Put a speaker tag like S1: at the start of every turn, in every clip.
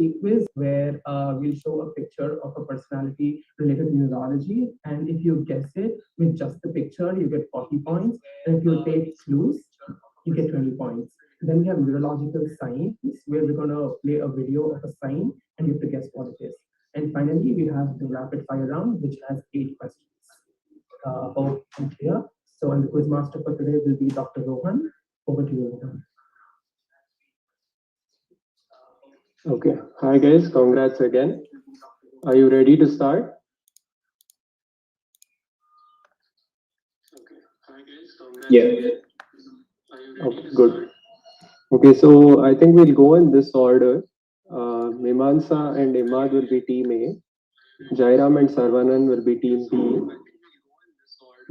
S1: quiz where we'll show a picture of a personality related to neurology, and if you guess it with just the picture, you get 40 points, and if you take clues, you get 20 points. Then we have neurological science, where we're gonna play a video of a sign, and you have to guess what it is. And finally, we have the rapid fire round, which has 8 questions. Hope I'm clear. So, and the quiz master for today will be Dr. Rohan. Over to you, Rohan.
S2: Okay. Hi guys, congrats again. Are you ready to start?
S3: Yeah.
S2: Okay, good. Okay, so I think we'll go in this order. Mimansa and Imad will be team A. Jairam and Sarvanan will be team B.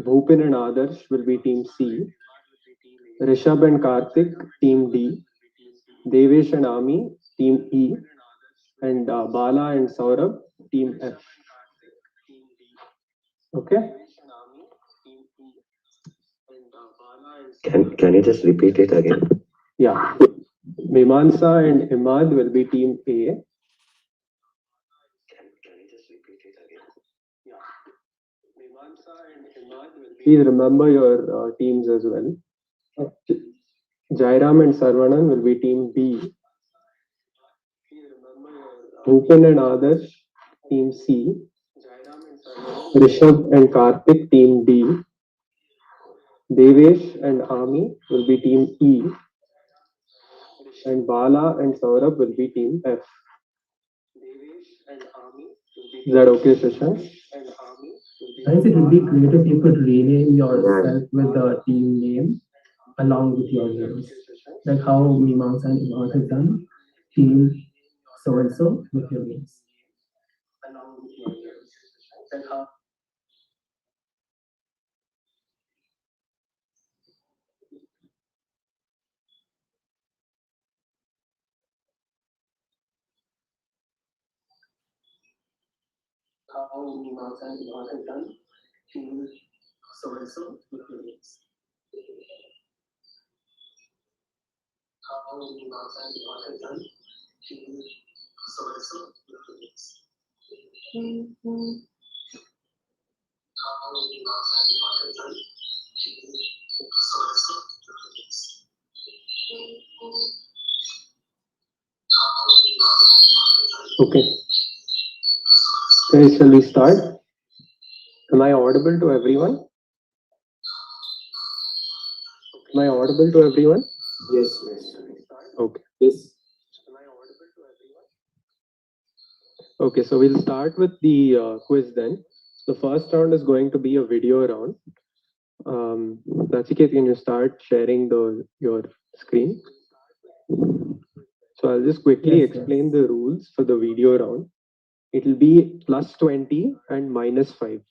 S2: Bhupin and Adarsh will be team C. Rishabh and Karthik, team D. Devesh and Ami, team E. And Bala and Saurabh, team F. Okay?
S3: Can you just repeat it again?
S2: Yeah. Mimansa and Imad will be team A. Please remember your teams as well. Jairam and Sarvanan will be team B. Bhupan and Adarsh, team C. Rishabh and Karthik, team D. Devesh and Ami will be team E. And Bala and Saurabh will be team F. Is that okay, Shashank?
S1: Guys, it would be great if you could rename yourself with the team name along with your names. Like how Mimamsa and Imad has done. Team so and so with your names. How Mimamsa and Imad has done. Team so and so with your names. How Mimamsa and Imad has done. Team so and so with your names. How Mimamsa and Imad has done. Team so and so with your names.
S2: Okay. Okay, shall we start? Am I audible to everyone? Am I audible to everyone?
S3: Yes.
S2: Okay.
S3: Yes.
S2: Okay, so we'll start with the quiz then. The first round is going to be a video round. Nachiket, can you start sharing your screen? So I'll just quickly
S1: Yes,
S2: explain the rules for the video round. It will be plus 20 and minus 5.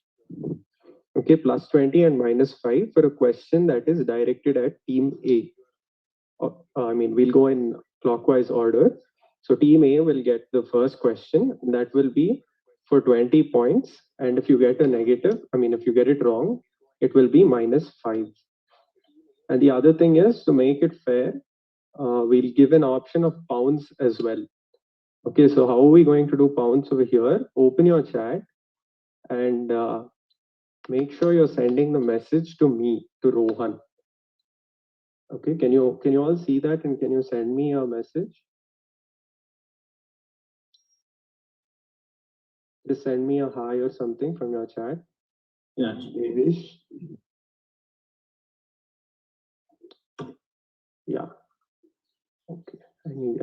S2: Okay, plus 20 and minus 5 for a question that is directed at team A. We'll go in clockwise order. So team A will get the first question. That will be for 20 points. And if you get a negative, if you get it wrong, it will be minus 5. And the other thing is, to make it fair, we'll give an option of pounds as well. Okay, so how are we going to do pounds over here? Open your chat and make sure you're sending the message to me, to Rohan. Okay, can you all see that, and can you send me a message? Just send me a hi or something from your chat.
S3: Yeah.
S2: Devish. Yeah. Okay.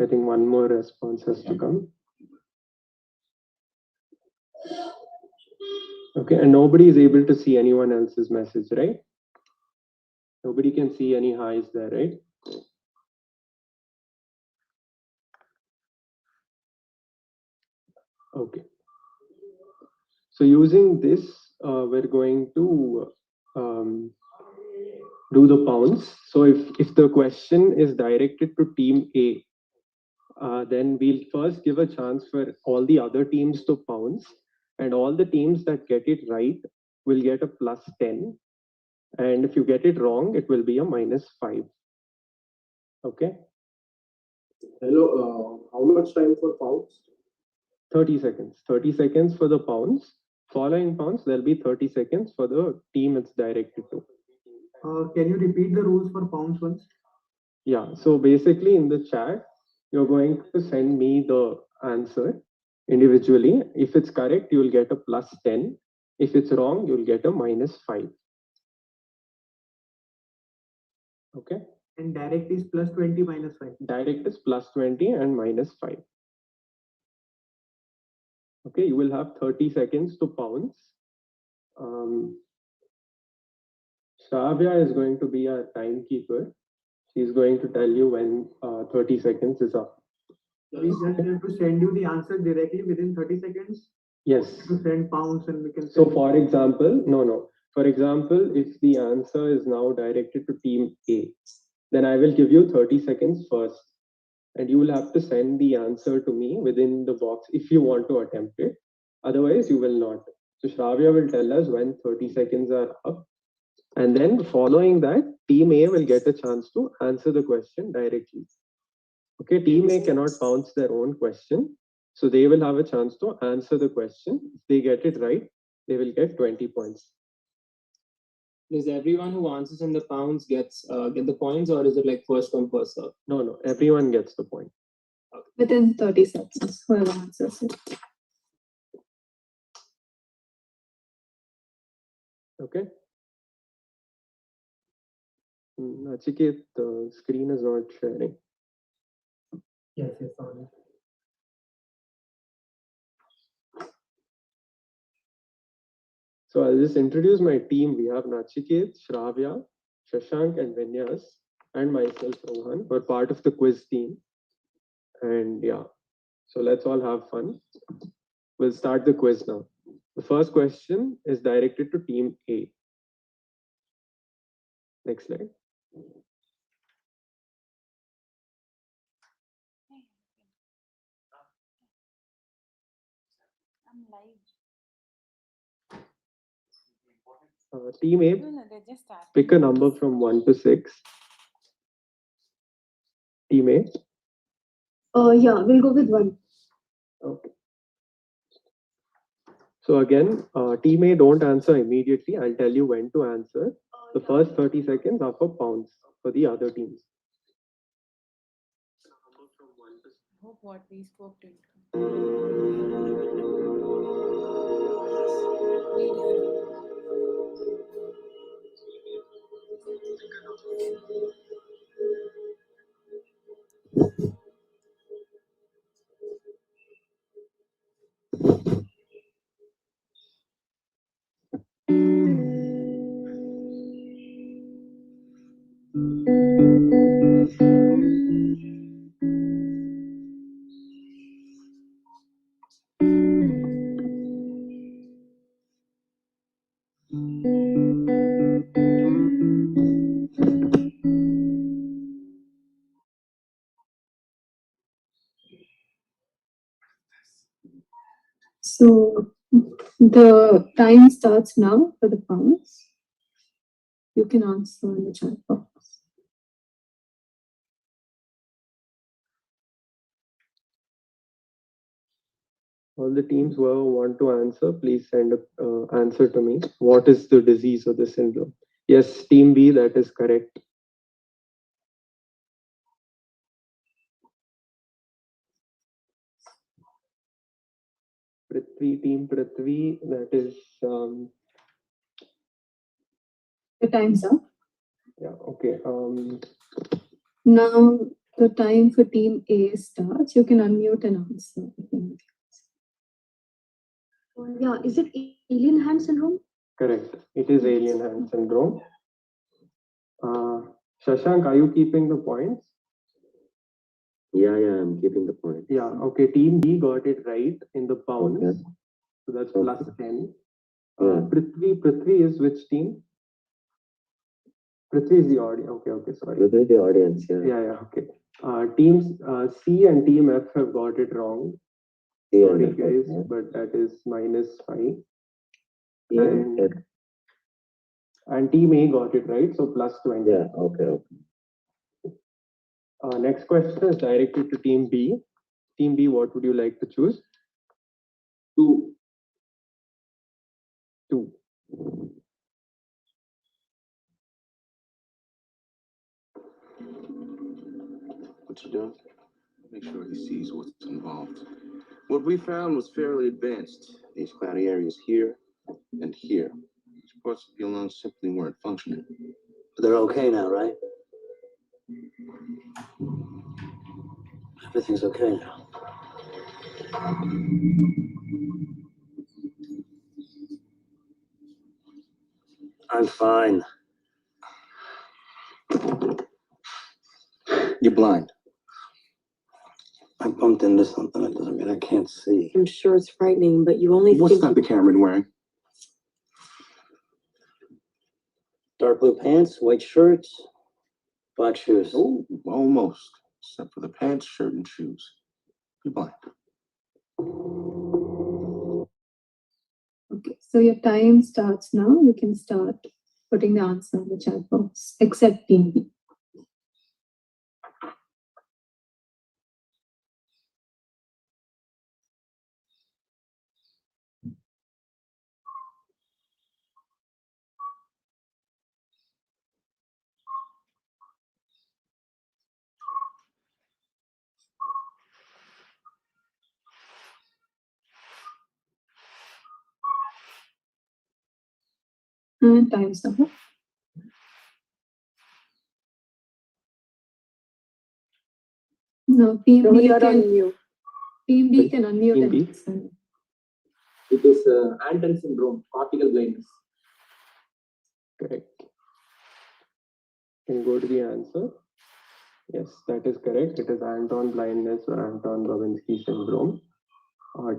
S2: I think one more response has to come. Okay, and nobody is able to see anyone else's message, right? Nobody can see any highs there, right? Okay. So using this, we're going to do the pounds. So if the question is directed to team A, then we'll first give a chance for all the other teams to pounds, and all the teams that get it right will get a plus 10. And if you get it wrong, it will be a minus 5. Okay?
S4: Hello, how much time for pounds?
S2: 30 seconds. 30 seconds for the pounds. Following pounds, there'll be 30 seconds for the team it's directed to.
S5: Can you repeat the rules for pounds once?
S2: Yeah, so basically in the chat, you're going to send me the answer individually. If it's correct, you'll get a plus 10. If it's wrong, you'll get a minus 5. Okay?
S5: And direct is plus 20 minus 5.
S2: Direct is plus 20 and minus 5. Okay, you will have 30 seconds to pounce. Shravya is going to be our timekeeper. She's going to tell you when 30 seconds is up.
S5: We just have to send you the answer directly within 30 seconds
S2: Yes.
S5: to send pounds and we can
S2: So
S5: send.
S2: for example, no. For example, if the answer is now directed to team A, then I will give you 30 seconds first. And you will have to send the answer to me within the box if you want to attempt it. Otherwise, you will not. So Shravya will tell us when 30 seconds are up. And then following that, team A will get a chance to answer the question directly. Okay, team A cannot bounce their own question. So they will have a chance to answer the question. If they get it right, they will get 20 points.
S6: Does everyone who answers in the pounds get the points, or is it like first come first serve?
S2: No, everyone gets the point.
S7: Within 30 seconds, whoever answers it.
S2: Okay. Nachiket, the screen is not sharing.
S1: Yes, sorry.
S2: So I'll just introduce my team. We have Nachiket, Shravya, Shashank, and Vinyas, and myself, Rohan. We're part of the quiz team. And yeah, so let's all have fun. We'll start the quiz now. The first question is directed to team A. Next slide.
S8: I'm live.
S2: Team A,
S8: No, they just started.
S2: pick a number from 1 to 6. Team A.
S7: Yeah, we'll go with 1.
S2: Okay. So again, team A, don't answer immediately. I'll tell you when to answer. The first 30 seconds are for pounds for the other teams.
S8: Hope what we spoke to.
S7: So the time starts now for the pounds. You can answer in the chat box.
S2: All the teams who want to answer, please send an answer to me. What is the disease or the syndrome? Yes, team B, that is correct. Team Prithvi, that is,
S7: The time's up.
S2: yeah, okay.
S7: Now the time for team A starts. You can unmute and answer.
S9: Yeah, is it alien hand syndrome?
S2: Correct. It is alien hand syndrome. Shashank, are you keeping the points?
S3: Yeah, I'm keeping the point.
S2: Yeah, okay. Team B got it right in the pounds.
S3: Okay.
S2: So that's
S3: Okay.
S2: plus 10.
S3: Yeah.
S2: Prithvi is which team? Prithvi is the audience. Okay, sorry.
S3: Look at the audience, yeah.
S2: Yeah, okay. Teams C and team F have got it wrong.
S3: Yeah,
S2: Sorry,
S3: yeah,
S2: guys,
S3: yeah.
S2: but that is -5.
S3: Yeah,
S2: And team A got it right, so plus 20.
S3: yeah, okay.
S2: Next question is directed to team B. Team B, what would you like to choose?
S4: 2.
S2: 2.
S10: What you doing? Make sure he sees what's involved. What we found was fairly advanced. These cloudy areas here and here. These parts of the lung simply weren't functioning.
S3: But they're okay now, right? Everything's okay now. I'm fine.
S10: You're blind.
S3: I bumped into something. That doesn't mean I can't see.
S11: I'm sure it's frightening, but you only
S10: What's
S11: think
S10: Dr. Cameron wearing?
S3: Dark blue pants, white shirts, black shoes.
S10: Oh, almost. Except for the pants, shirt, and shoes. You're blind.
S7: Okay, so your time starts now. You can start putting the answer in the chat box, except team B. And time's up. No, team
S11: no,
S7: B
S11: you're on
S7: can
S11: mute.
S7: unmute
S2: Team
S7: and
S2: B?
S7: answer.
S6: It is Anton syndrome, cortical blindness.
S2: Correct. Can you go to the answer? Yes, that is correct. It is Anton blindness or Anton Babinski syndrome.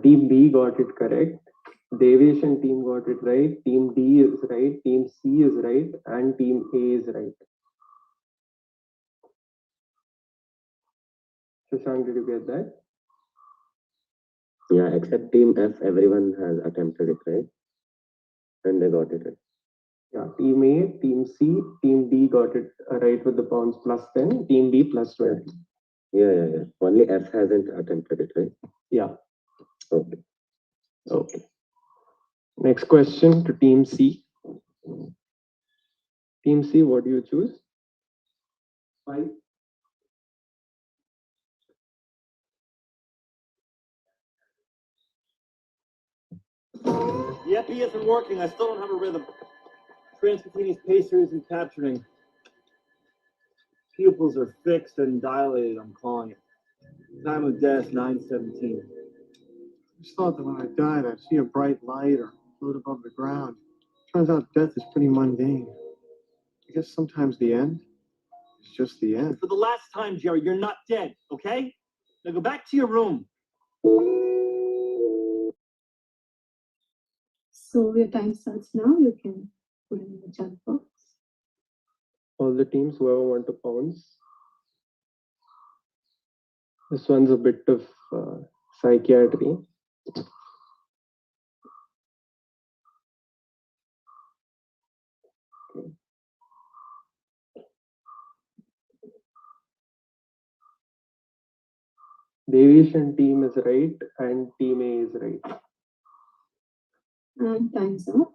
S2: Team B got it correct. Deviation team got it right. Team D is right. Team C is right. And team A is right. Shashank, did you get that?
S3: Yeah, except team F, everyone has attempted it, right? And they got it right.
S2: Yeah, team A, team C, team D got it right with the pounds plus 10, team B plus 20.
S3: Yeah. Only F hasn't attempted it, right?
S2: Yeah.
S3: Okay.
S2: Okay. Next question to team C. Team C, what do you choose?
S4: 5.
S12: The epi isn't working. I still don't have a rhythm. Transcutaneous pacer isn't capturing. Pupils are fixed and dilated, I'm calling it. Time of death, 9:17.
S5: I just thought that when I died, I'd see a bright light or float above the ground. Turns out death is pretty mundane. I guess sometimes the end is just the end.
S12: For the last time, Jerry, you're not dead, okay? Now go back to your room.
S7: So your time starts now. You can put it in the chat box.
S2: All the teams, whoever want to pounce. This one's a bit of psychiatry. Okay. Deviation team is right and team A is right.
S7: And time's up.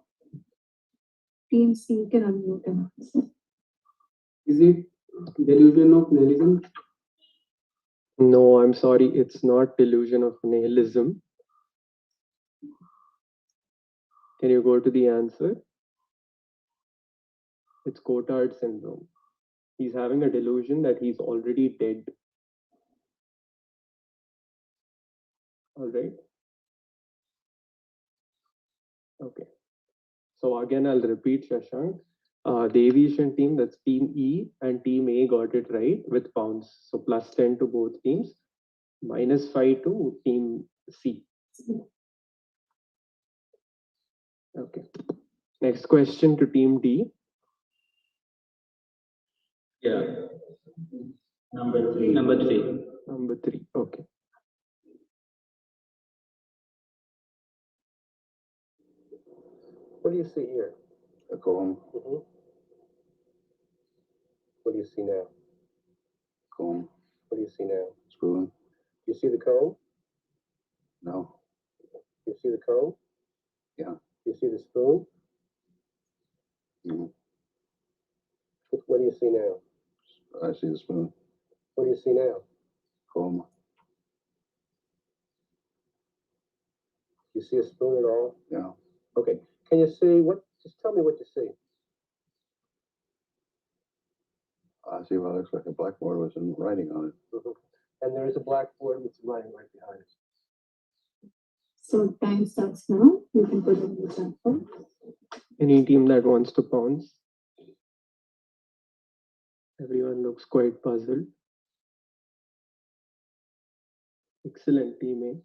S7: Team C can unmute and answer.
S4: Is it delusion of nihilism?
S2: No, I'm sorry, it's not delusion of nihilism. Can you go to the answer? It's Cotard syndrome. He's having a delusion that he's already dead. All right. Okay. So again, I'll repeat, Shashank. The aviation team, that's team E and team A got it right with pounds. So plus 10 to both teams, minus 5 to team C. Okay. Next question to team D.
S12: Yeah. Number three.
S2: Number 3. Okay. What do you see here?
S10: A comb.
S2: What do you see now?
S10: Comb.
S2: What do you see now?
S3: Spoon?
S2: You see the comb?
S3: No.
S2: You see the comb?
S3: Yeah.
S2: You see the spoon?
S3: Mhm.
S2: What do you see now?
S3: I see the spoon.
S2: What do you see now?
S3: Comb.
S2: You see a spoon at all?
S3: Yeah.
S2: Okay. Can you see what? Just tell me what you see.
S3: I see what looks like a blackboard with some writing on it.
S2: Mhm. And there is a blackboard with some writing right behind it.
S7: So time starts now. You can put it in the chat box.
S2: Any team that wants to pounce? Everyone looks quite puzzled. Excellent, team A.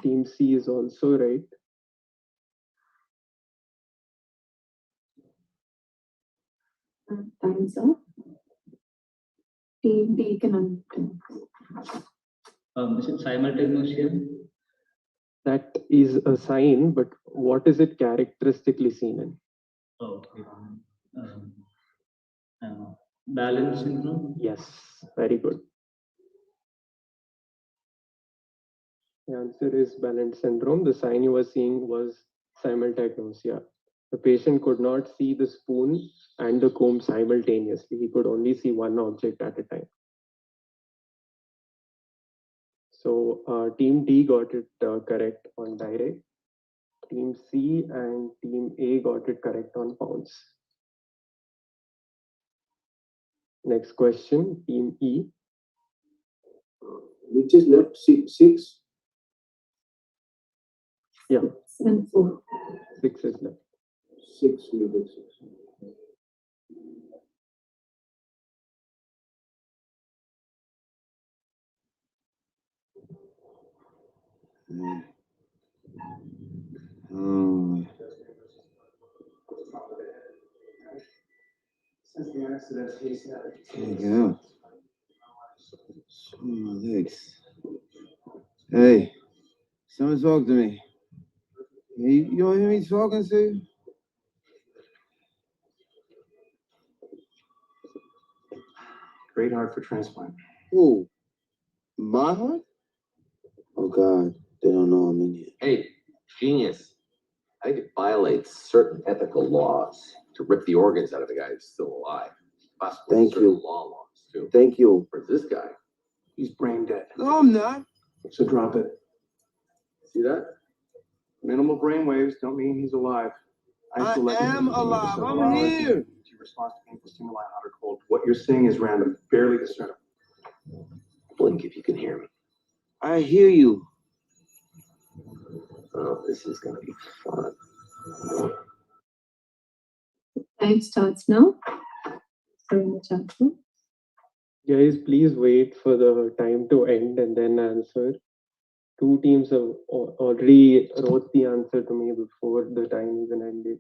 S2: Team C is also right.
S7: Time's up. Team B can unmute.
S13: Is it simultaneous?
S2: That is a sign, but what is it characteristically seen in?
S13: Okay. Balance syndrome?
S2: Yes, very good. The answer is balance syndrome. The sign you were seeing was simultagnosia. The patient could not see the spoon and the comb simultaneously. He could only see one object at a time. So team D got it correct on direct. Team C and team A got it correct on pounce. Next question, team E.
S4: Which is left? Six?
S2: Yeah.
S7: 7, 4.
S2: 6 is left.
S4: 6, middle 6.
S10: Since the accident, he's yeah. Oh, my legs. Hey, someone talk to me. You don't hear me talking to you?
S14: Great heart for transplant.
S10: Who? My heart? Oh, God. They don't know I'm in here.
S15: Hey, genius. I think it violates certain ethical laws to rip the organs out of a guy who's still alive. Possibly
S10: Thank
S15: certain
S10: you.
S15: law laws, too.
S10: Thank you.
S15: For this guy.
S14: He's brain dead.
S10: No, I'm not.
S14: So drop it.
S15: See that?
S14: Minimal brain waves don't mean he's alive.
S10: I am alive. I'm here.
S14: Your response to painful stimuli, hot or cold. What you're seeing is random, barely discernible.
S15: Blink if you can hear me.
S10: I hear you.
S15: Oh, this is going to be fun.
S7: Time starts now. So in the chat box.
S2: Guys, please wait for the time to end and then answer. Two teams have already wrote the answer to me before the time even ended.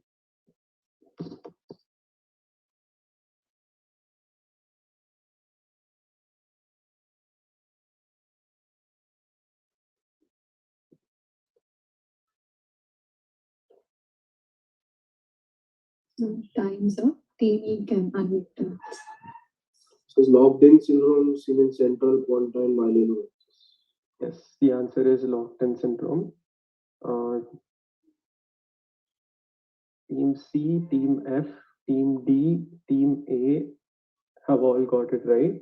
S7: So time's up. Team E can unmute.
S4: So it's locked-in syndrome seen in central pontine myelinosis.
S2: Yes, the answer is locked-in syndrome. Team C, Team F, Team D, Team A have all got it right,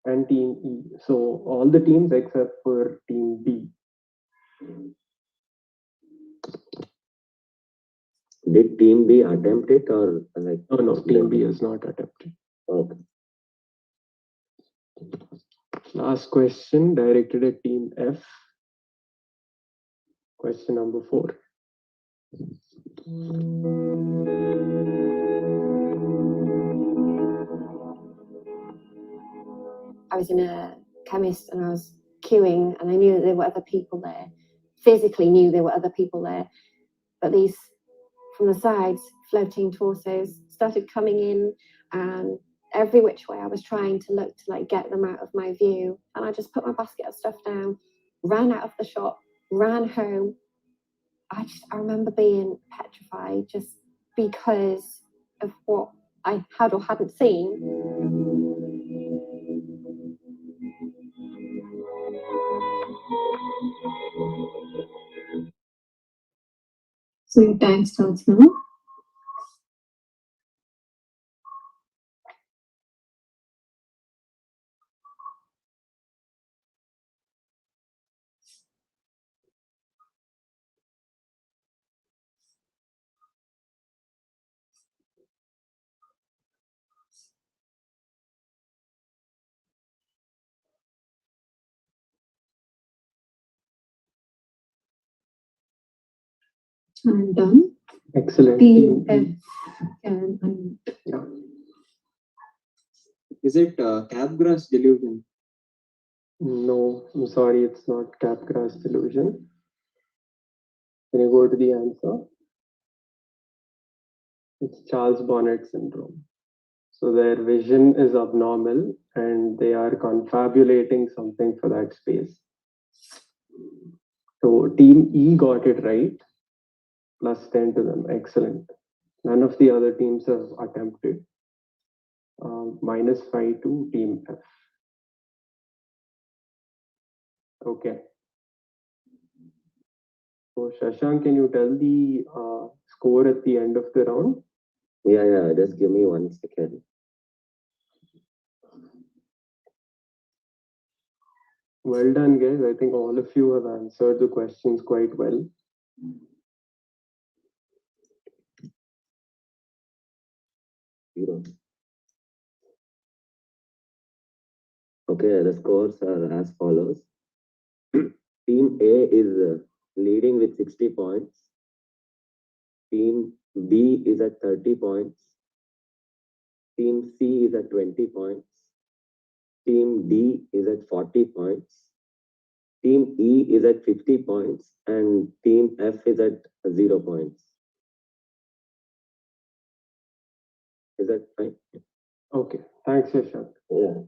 S2: and Team E. So all the teams except for Team B.
S3: Did team B attempt it or like?
S2: No, Team B has not attempted.
S3: Okay.
S2: Last question directed at Team F. Question number 4.
S11: I was in a chemist and I was queuing and I knew that there were other people there. Physically knew there were other people there. But these, from the sides, floating torsos started coming in and every which way I was trying to look to like get them out of my view. And I just put my basket of stuff down, ran out of the shop, ran home. I remember being petrified just because of what I had or hadn't seen.
S7: So your time starts now. I'm done.
S2: Excellent.
S7: Team F can unmute.
S2: Yeah.
S6: Is it Capgras delusion?
S2: No, I'm sorry, it's not Capgras delusion. Can you go to the answer? It's Charles Bonnet syndrome. So their vision is abnormal and they are confabulating something for that space. So team E got it right, plus 10 to them. Excellent. None of the other teams have attempted. -5 to team F. Okay. So Shashank, can you tell the score at the end of the round?
S3: Yeah, just give me 1 second.
S2: Well done, guys. I think all of you have answered the questions quite well.
S3: Zero. Okay, the scores are as follows. Team A is leading with 60 points. Team B is at 30 points. Team C is at 20 points. Team D is at 40 points. Team E is at 50 points. And Team F is at 0 points. Is that fine?
S2: Okay. Thanks, Shashank.
S3: Yeah.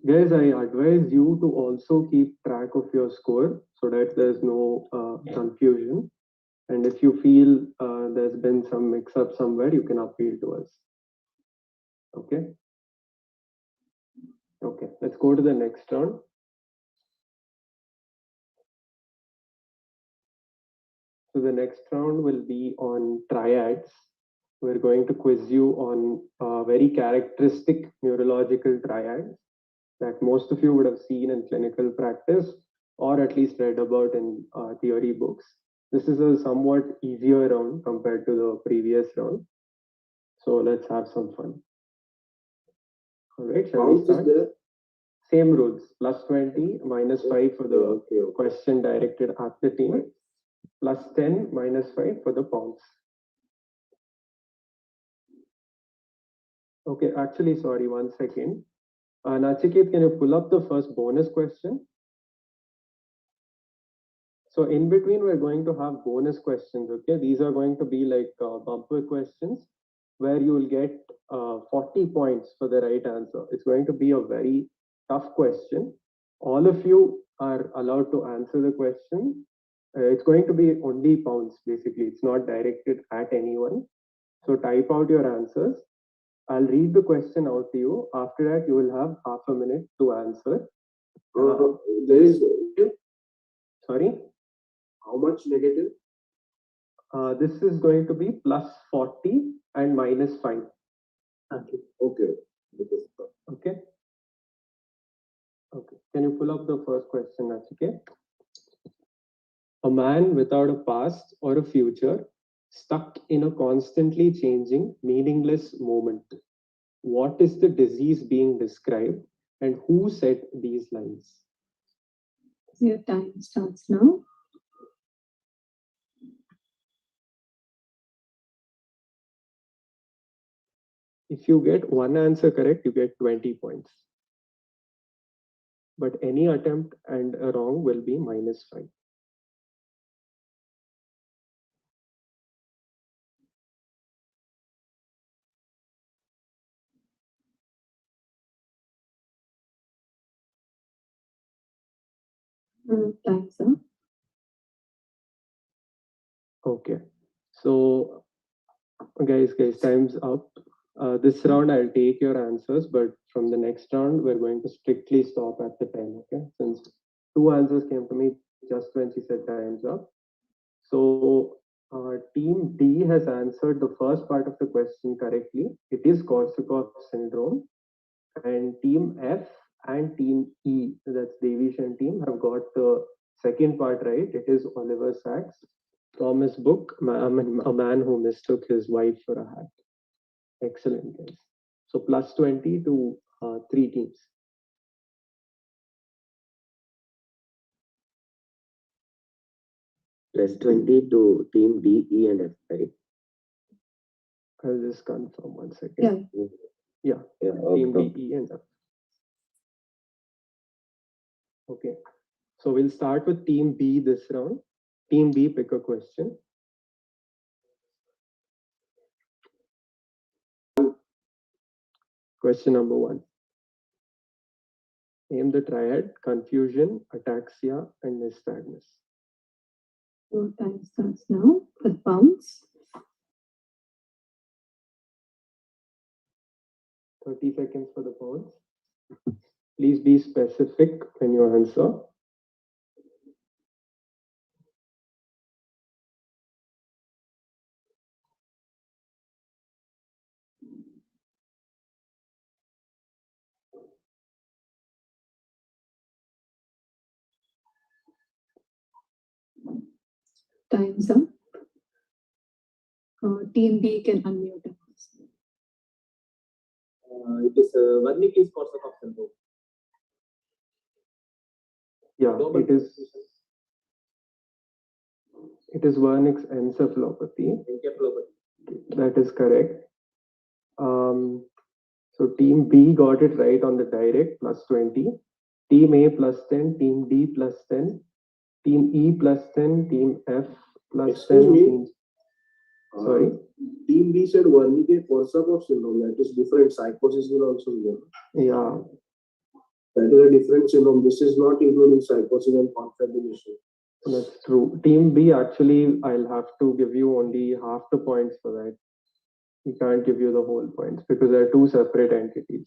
S2: Guys, I advise you to also keep track of your score so that there's no confusion. And if you feel there's been some mix-up somewhere, you can appeal to us. Okay? Okay, let's go to the next round. So the next round will be on triads. We're going to quiz you on very characteristic neurological triads that most of you would have seen in clinical practice or at least read about in theory books. This is a somewhat easier round compared to the previous round. So let's have some fun. All right, shall we start? Same rules, plus 20, -5 for the question directed at the team, plus 10, -5 for the pounds. Okay, actually, sorry, 1 second. Nachiket, can you pull up the first bonus question? So in between, we're going to have bonus questions, okay? These are going to be like bumper questions where you will get 40 points for the right answer. It's going to be a very tough question. All of you are allowed to answer the question. It's going to be only pounds, basically. It's not directed at anyone. So type out your answers. I'll read the question out to you. After that, you will have half a minute to answer.
S4: There is,
S2: Sorry?
S4: how much negative?
S2: This is going to be plus 40 and -5.
S4: Okay.
S2: Okay. Okay. Can you pull up the first question, Nachiket? A man without a past or a future, stuck in a constantly changing, meaningless moment. What is the disease being described and who said these lines?
S7: Your time starts now.
S2: If you get one answer correct, you get 20 points. But any attempt and a wrong will be -5.
S7: Time's up.
S2: Okay. So, guys, time's up. This round I'll take your answers, but from the next round we're going to strictly stop at the 10. Okay, since 2 answers came to me just when she said time's up. So, team D has answered the first part of the question correctly. It is Korsakoff syndrome, and team F and team E, that's Devish and team, have got the second part right. It is Oliver Sacks. Thomas Book, a man who mistook his wife for a hat. Excellent, guys. So plus 20 to 3 teams.
S3: Plus 20 to team D, E, and F, right?
S2: I'll just confirm 1 second. Yeah, team D, E, and F. Okay. So we'll start with team B this round. Team B, pick a question. Question number 1. Name the triad: confusion, ataxia, and nystagmus.
S7: So time starts now for the pounds.
S2: 30 seconds for the pounds. Please be specific when you answer.
S7: Time's up. Team B can unmute.
S6: It is Wernicke's Korsakoff syndrome.
S2: Yeah, it is Wernicke's encephalopathy. That is correct. So team B got it right on the direct, plus 20. Team A plus 10, team D plus 10, team E plus 10, team F plus
S4: Excuse
S2: 10.
S4: me?
S2: Sorry?
S4: Team B said Wernicke-Korsakoff syndrome. That is different. Psychosis will also be there.
S2: Yeah.
S4: That is a different syndrome. This is not including psychosis and confabulation.
S2: That's true. Team B, actually, I'll have to give you only half the points for that. We can't give you the whole points because they're 2 separate entities.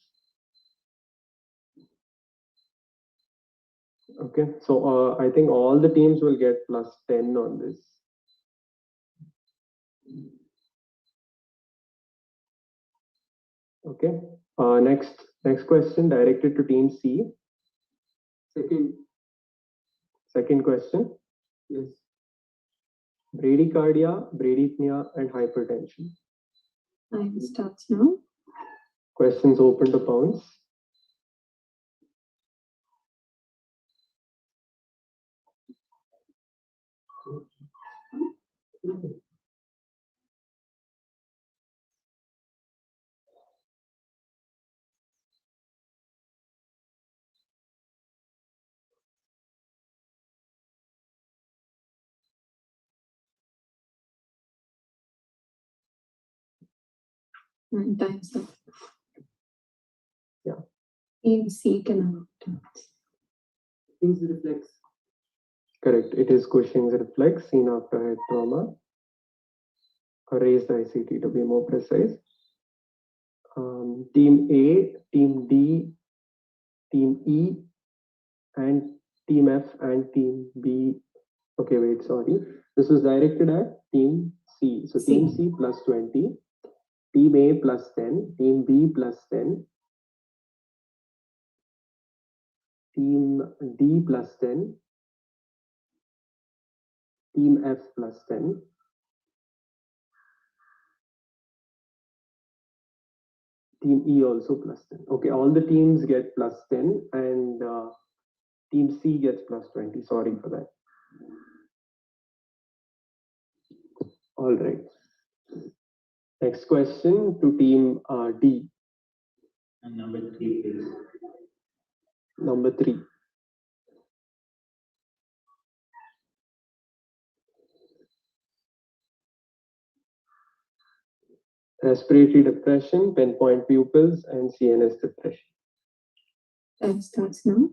S2: Okay, so I think all the teams will get plus 10 on this. Okay, next question directed to team C. Second question.
S6: Yes.
S2: Bradycardia, bradypnea, and hypertension.
S7: Time starts now.
S2: Questions open to pounds.
S7: And time's up.
S2: Yeah.
S7: Team C can unmute.
S6: Things reflex.
S2: Correct. It is Cushing's reflex seen after head trauma, or raised ICT to be more precise. Team A, Team D, Team E, and Team F and Team B. Okay, wait, sorry. This is directed at Team C. So Team C plus 20, Team A plus 10, Team B plus 10, Team D plus 10, Team F plus 10, Team E also plus 10. Okay, all the teams get plus 10 and Team C gets plus 20. Sorry for that. All right. Next question to Team D.
S13: And number 3, please.
S2: Number 3. Respiratory depression, pinpoint pupils, and CNS depression.
S7: Time starts now.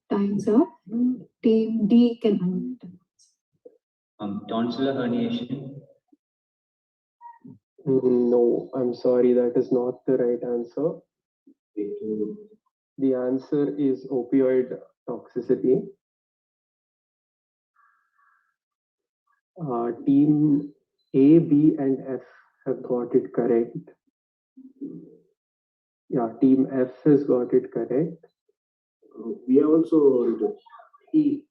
S7: Time's up. Team D can unmute.
S13: Tonsillar herniation.
S2: No, I'm sorry, that is not the right answer. The answer is opioid toxicity. Team A, B, and F have got it correct. Yeah, team F has got it correct.
S4: We have also written E.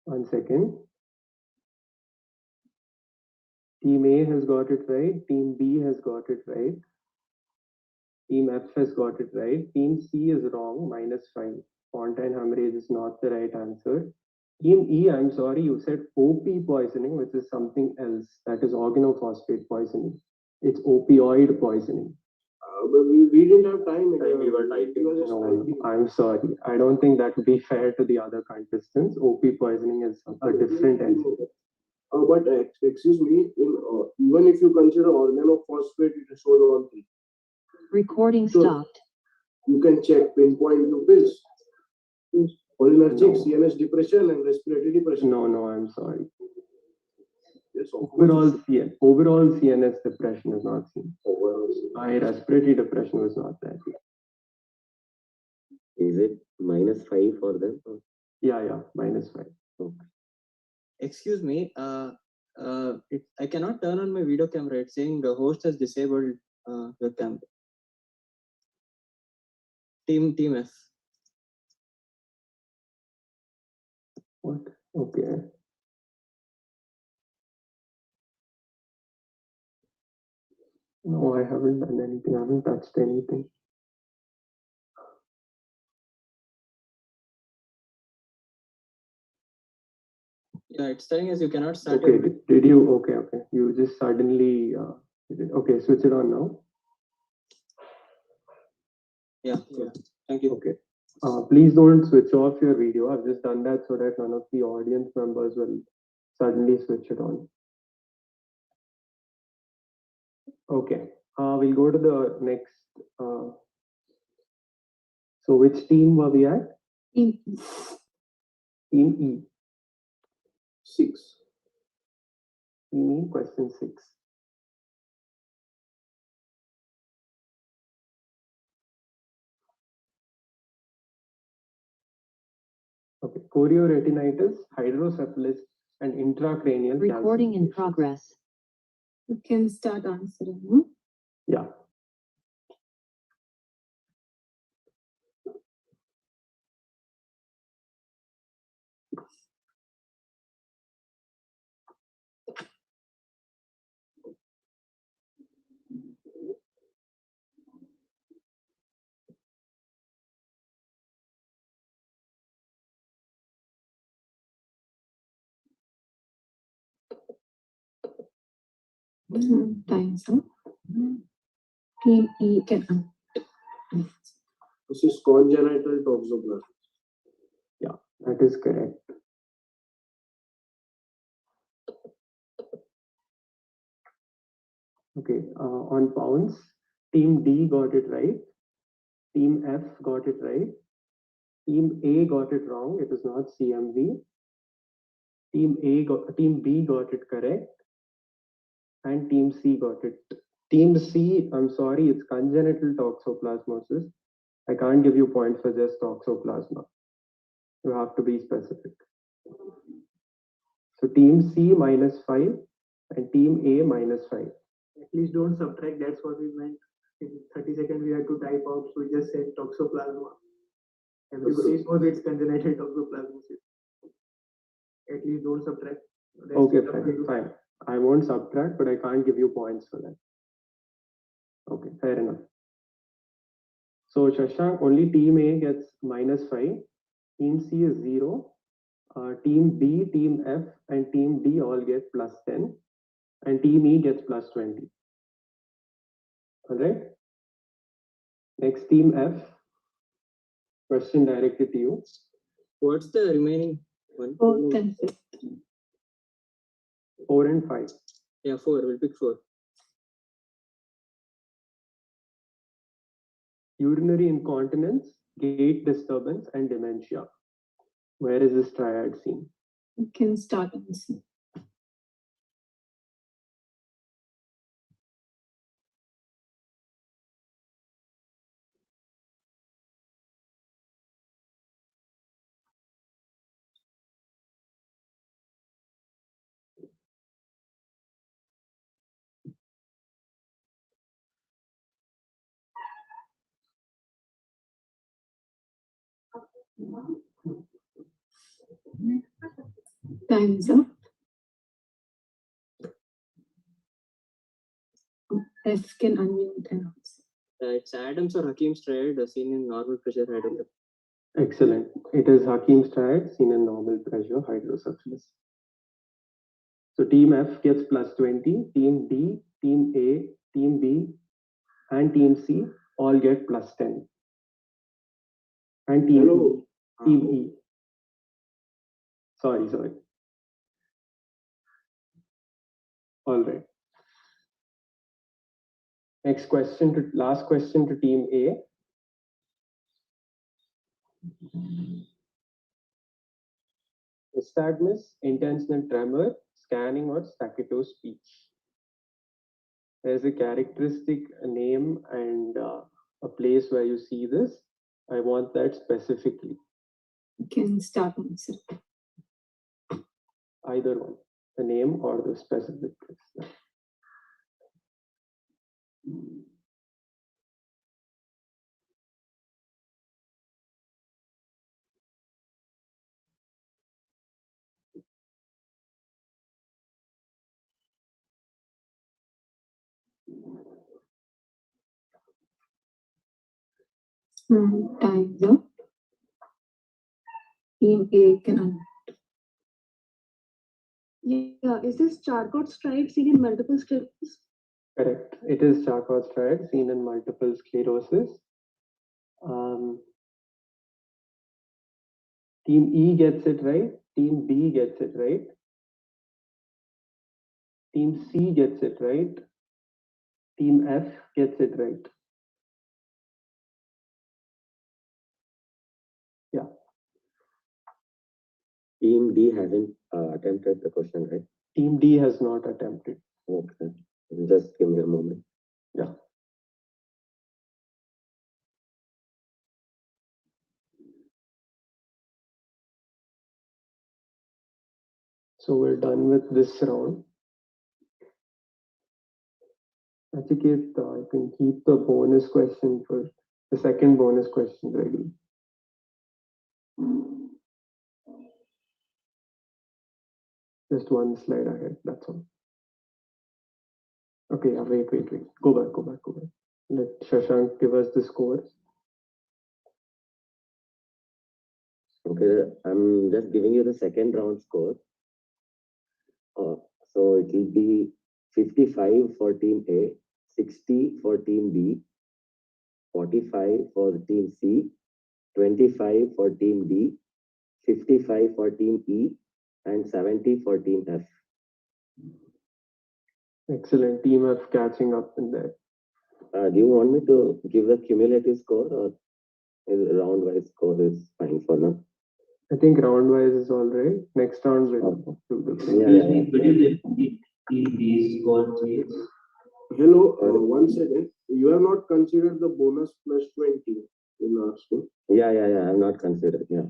S2: 1 second. Team A has got it right. Team B has got it right. Team F has got it right. Team C is wrong, -5. Fontaine hemorrhage is not the right answer. Team E, I'm sorry, you said OP poisoning, which is something else. That is organophosphate poisoning. It's opioid poisoning.
S4: But we didn't have time.
S2: We were typing. No, I'm sorry. I don't think that would be fair to the other contestants. OP poisoning is a different entity.
S4: But excuse me, even if you consider organophosphate, it shows all three.
S16: Recording
S4: So,
S16: stopped.
S4: You can check pinpoint pupils, cholinergic, CNS depression, and respiratory depression.
S2: No, I'm sorry.
S4: Yes, of
S2: Overall,
S4: course.
S2: overall CNS depression is not seen. My respiratory depression was not there.
S3: Is it -5 for them?
S2: Yeah, -5.
S3: Okay.
S6: Excuse me, I cannot turn on my video camera. It's saying the host has disabled your camera. Team F.
S2: What? Okay. No, I haven't done anything. I haven't touched anything.
S6: Yeah, it's telling us you cannot start.
S2: Okay, did you? Okay. You just suddenly. Okay, switch it on now.
S6: Yeah. Thank you.
S2: Okay. Please don't switch off your video. I've just done that so that none of the audience members will suddenly switch it on. Okay. We'll go to the next. So which team were we at?
S7: Team
S2: Team E.
S4: 6.
S2: Team E, question 6. Okay. Chorioretinitis, hydrocephalus, and intracranial
S16: Recording in
S2: calcification.
S16: progress.
S7: You can start answering. No?
S2: Yeah.
S7: Time's up. Team E can unmute.
S4: This is congenital toxoplasmosis.
S2: Yeah, that is correct. Okay, on pounds, team D got it right. Team F got it right. Team A got it wrong. It is not CMV. Team B got it correct. And Team C got it. Team C, I'm sorry, it's congenital toxoplasmosis. I can't give you points for just toxoplasma. You have to be specific. So Team C -5 and Team A -5.
S1: At least don't subtract. That's what we meant. In 30 seconds, we had to type out. So we just said toxoplasma. Everybody knows it's congenital toxoplasmosis. At least don't subtract. That's
S2: Okay,
S1: up to you.
S2: fine. I won't subtract, but I can't give you points for that. Okay, fair enough. So Shashank, only Team A gets -5. Team C is 0. Team B, Team F, and Team D all get +10. And Team E gets +20. All right. Next, Team F. Question directed to you.
S6: What's the remaining one?
S7: 4th and 5th.
S2: 4 and 5.
S6: Yeah, 4. We'll pick 4.
S2: Urinary incontinence, gait disturbance, and dementia. Where is this triad seen?
S7: You can start answering. Time's up. F can unmute and answer.
S6: It's Adams or Hakim's triad seen in normal pressure hydrography.
S2: Excellent. It is Hakim's triad seen in normal pressure hydrocephalus. So team F gets plus 20, team D, team A, team B, and team C all get plus 10. And team E. Sorry. All right. Last question to team A. Nystagmus, intentional tremor, scanning, or staccato speech. There's a characteristic name and a place where you see this. I want that specifically.
S7: You can start answering.
S2: Either one, the name or the specific place.
S7: Time's up. Team A can unmute.
S9: Yeah, is this Charcot's triad seen in multiple sclerosis?
S2: Correct. It is Charcot's triad seen in multiple sclerosis. Team E gets it right. Team B gets it right. Team C gets it right. Team F gets it right. Yeah.
S3: Team D hasn't attempted the question, right?
S2: Team D has not attempted.
S3: Okay. Just give me a moment.
S2: Yeah. So we're done with this round. Nachiket, you can keep the bonus question for the second bonus question ready. Just one slide ahead, that's all. Okay, wait. Go back. Let Shashank give us the scores.
S3: Okay, I'm just giving you the second round score. So it will be 55 for team A, 60 for team B, 45 for team C, 25 for team D, 55 for team E, and 70 for team F.
S2: Excellent. Team F catching up in there.
S3: Do you want me to give the cumulative score, or is round wise score is fine for now?
S2: I think round wise is all right. Next round we'll do the thing.
S3: Yeah.
S13: Could you repeat these scores, please?
S4: Hello, 1 second. You have not considered the bonus plus 20 in our school.
S3: Yeah. I'm not considered. Yeah.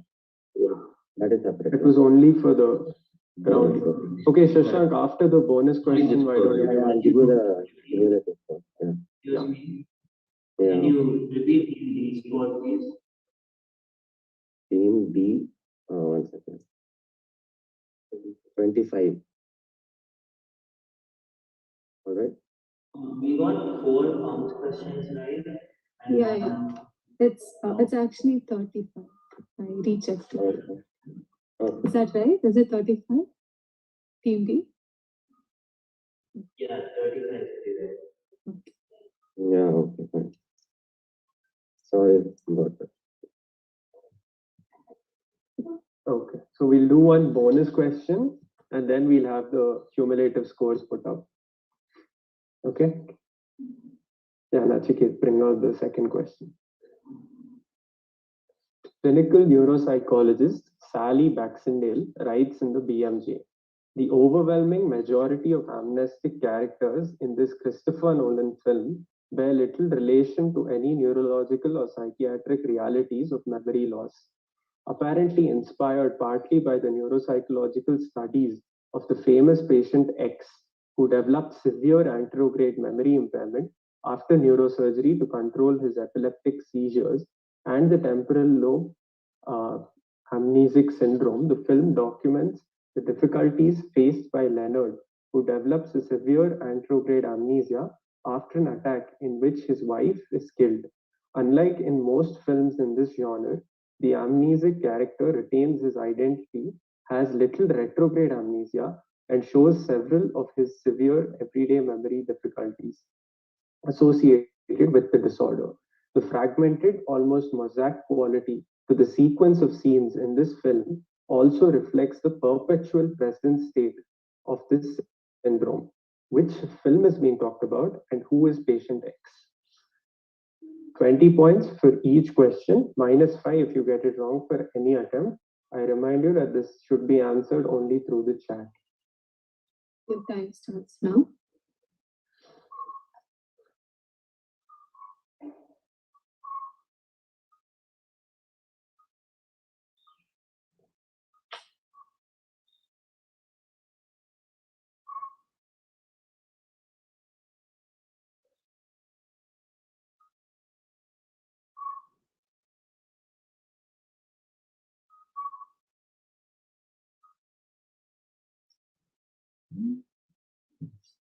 S3: That is separate.
S2: It was only for the round. Okay, Shashank, after the bonus question, why don't you?
S3: I'll give you the cumulative score. Yeah.
S13: Excuse me.
S3: Yeah.
S13: Can you repeat these scores, please?
S3: Team B, 1 second. 25. All right.
S13: We got 4 bounce questions, right? And
S7: Yeah. It's actually 35. I rechecked it.
S3: Okay.
S7: Is that right? Is it 35? Team D?
S13: Yeah, 35.
S3: Yeah, okay, fine. Sorry about that.
S2: Okay, so we'll do one bonus question and then we'll have the cumulative scores put up. Okay? Yeah, Nachiket, bring out the second question. Clinical neuropsychologist Sally Baxendale writes in the BMJ, the overwhelming majority of amnestic characters in this Christopher Nolan film bear little relation to any neurological or psychiatric realities of memory loss. Apparently inspired partly by the neuropsychological studies of the famous patient X, who developed severe anterograde memory impairment after neurosurgery to control his epileptic seizures and the temporal lobe amnesic syndrome, the film documents the difficulties faced by Leonard, who develops a severe anterograde amnesia after an attack in which his wife is killed. Unlike in most films in this genre, the amnesic character retains his identity, has little retrograde amnesia, and shows several of his severe everyday memory difficulties associated with the disorder. The fragmented, almost mosaic quality to the sequence of scenes in this film also reflects the perpetual present state of this syndrome. Which film is being talked about and who is patient X? 20 points for each question, -5 if you get it wrong for any attempt. I remind you that this should be answered only through the chat.
S7: Your time starts now.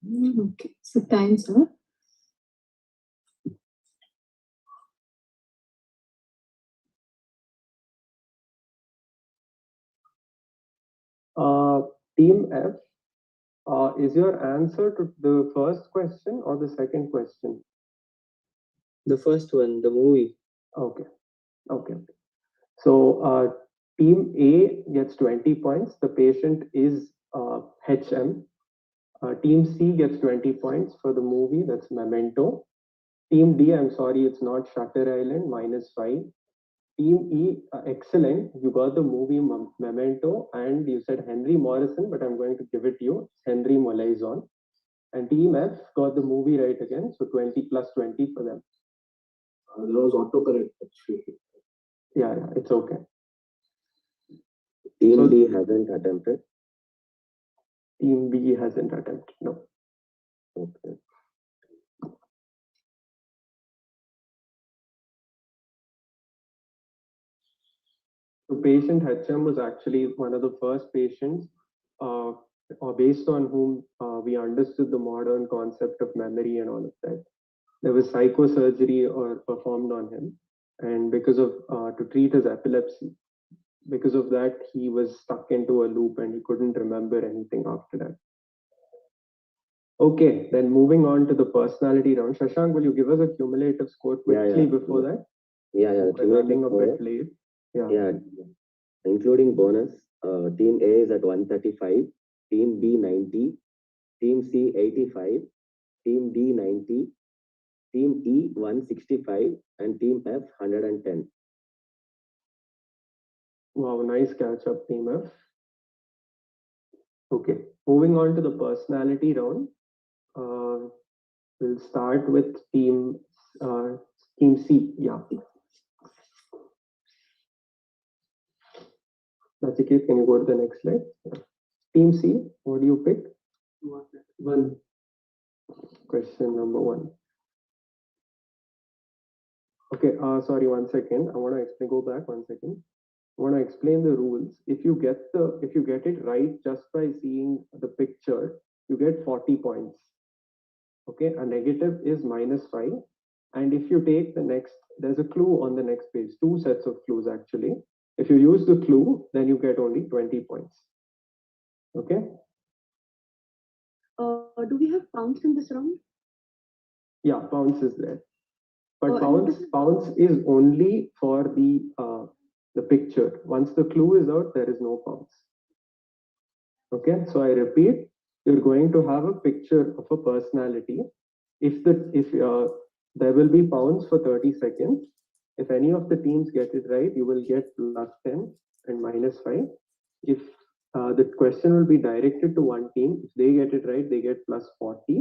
S7: Okay, so time's up.
S2: Team F, is your answer to the first question or the second question?
S6: The first one, the movie.
S2: Okay, okay. So Team A gets 20 points. The patient is HM. Team C gets 20 points for the movie, that's Memento. Team D, I'm sorry, it's not Shutter Island, -5. Team E, excellent. You got the movie Memento and you said Henry Morrison, but I'm going to give it to you. It's Henry Molaison. And Team F got the movie right again, so 20 plus 20 for them.
S4: There was autocorrect actually.
S2: Yeah, it's okay.
S3: Team B hasn't attempted.
S2: Team B hasn't attempted, no.
S3: Okay.
S2: So patient HM was actually one of the first patients based on whom we understood the modern concept of memory and all of that. There was psychosurgery performed on him, and because of to treat his epilepsy, because of that he was stuck into a loop and he couldn't remember anything after that. Okay, then moving on to the personality round. Shashank, will you give us a cumulative score quickly before that?
S3: Yeah,
S2: We're running a bit late.
S3: Yeah, including bonus. Team A is at 135, Team B 90, Team C 85, Team D 90, Team E 165, and Team F 110.
S2: Wow, nice catch up, Team F. Okay, moving on to the personality round. We'll start with Team C. Yeah. Nachiket, can you go to the next slide? Yeah. Team C, what do you pick?
S1: One.
S2: Question number 1. Okay, sorry, 1 second. I want to explain. Go back 1 second. I want to explain the rules. If you get it right just by seeing the picture, you get 40 points. Okay, a negative is -5. And if you take the next, there's a clue on the next page, 2 sets of clues actually. If you use the clue, then you get only 20 points. Okay?
S9: Do we have pounds in this round?
S2: Yeah, pounds is there. But
S9: and
S2: pounds is only for the picture. Once the clue is out, there is no pounds. Okay, so I repeat, you're going to have a picture of a personality. If there will be pounds for 30 seconds. If any of the teams get it right, you will get +10 and -5. If the question will be directed to one team, if they get it right, they get +40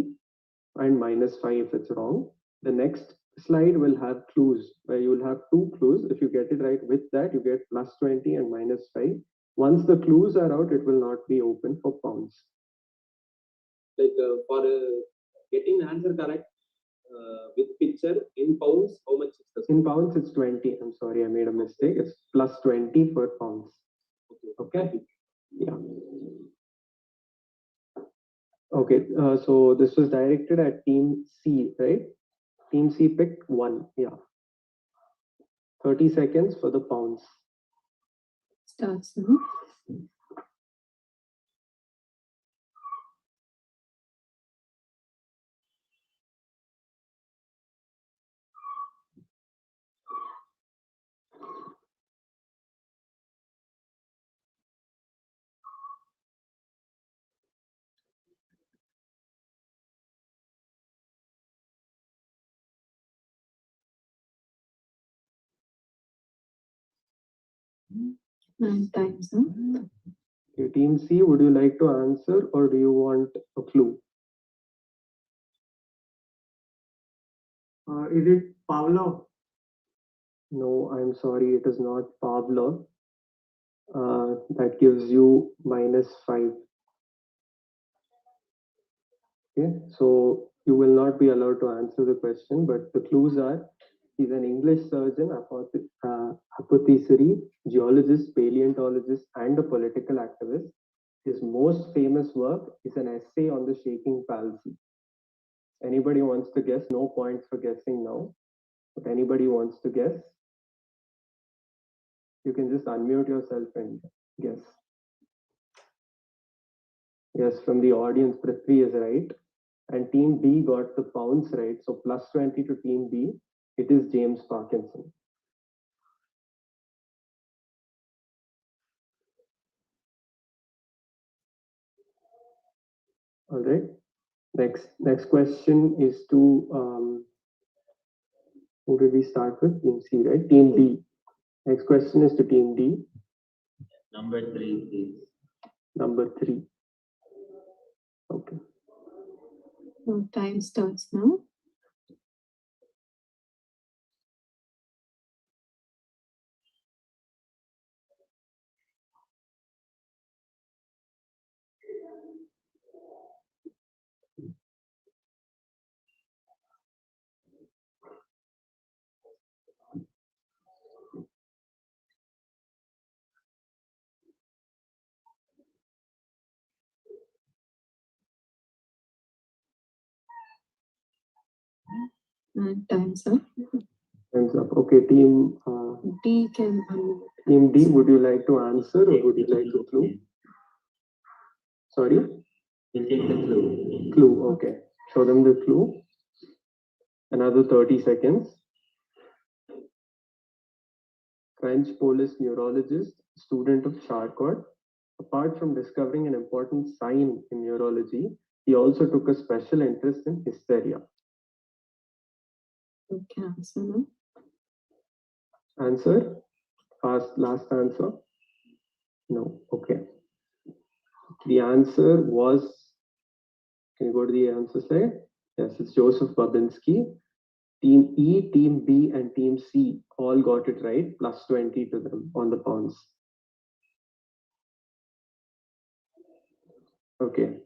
S2: and -5 if it's wrong. The next slide will have clues where you will have 2 clues. If you get it right with that, you get +20 and -5. Once the clues are out, it will not be open for pounds.
S16: Like for getting the answer correct with picture in pounds, how much is the
S2: In pounds, it's 20. I'm sorry, I made a mistake. It's +20 for pounds. Okay? Yeah. Okay, so this was directed at team C, right? Team C picked 1. Yeah. 30 seconds for the pounds.
S7: Starts now. And time's up.
S2: Okay, team C, would you like to answer or do you want a clue?
S5: Is it Pavlov?
S2: No, I'm sorry, it is not Pavlov. That gives you -5. Okay, so you will not be allowed to answer the question, but the clues are he's an English surgeon, apothecary, geologist, paleontologist, and a political activist. His most famous work is an essay on the shaking palsy. Anybody wants to guess? No points for guessing now. But anybody wants to guess? You can just unmute yourself and guess. Yes, from the audience, Prithvi is right. And team B got the pounds right. So +20 to team B. It is James Parkinson. All right. Next question is to who did we start with? Team C, right? Team D. Next question is to team D.
S13: Number 3, please.
S2: Number 3. Okay.
S7: So time starts now. And time's up.
S2: Time's up. Okay, team
S7: D can unmute.
S2: Team D, would you like to answer or would you like a clue? Sorry?
S13: We'll take the clue.
S2: Clue, okay. Show them the clue. Another 30 seconds. French Polish neurologist, student of Charcot. Apart from discovering an important sign in neurology, he also took a special interest in hysteria.
S7: You can answer now.
S2: Answer? Last answer? No, okay. The answer was, can you go to the answer slide? Yes, it's Joseph Babinski. Team E, Team B, and Team C all got it right, +20 to them on the pounds. Okay.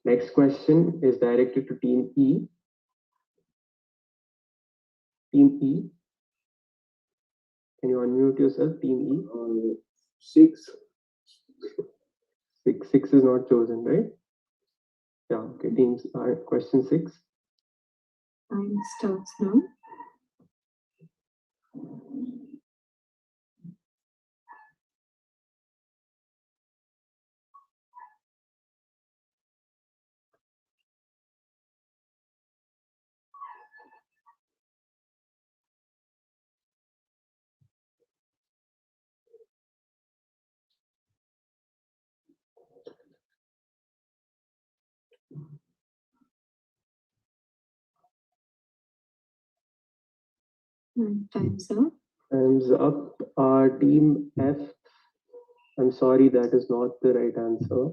S2: Next question is directed to Team E. Team E. Can you unmute yourself, Team E?
S4: 6.
S2: 6 is not chosen, right? Yeah, okay. Teams, question 6.
S7: Time starts now. And time's up.
S2: Time's up. Team F. I'm sorry, that is not the right answer.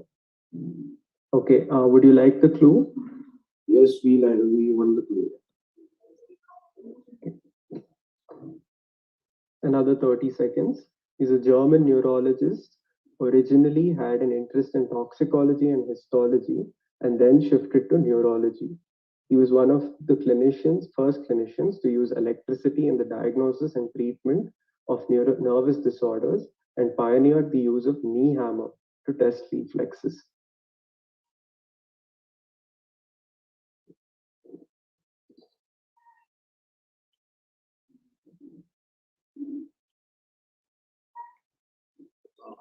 S2: Okay, would you like the clue?
S4: Yes, we won the clue.
S2: Another 30 seconds. He's a German neurologist, originally had an interest in toxicology and histology, and then shifted to neurology. He was one of the first clinicians to use electricity in the diagnosis and treatment of nervous disorders, and pioneered the use of knee hammer to test reflexes.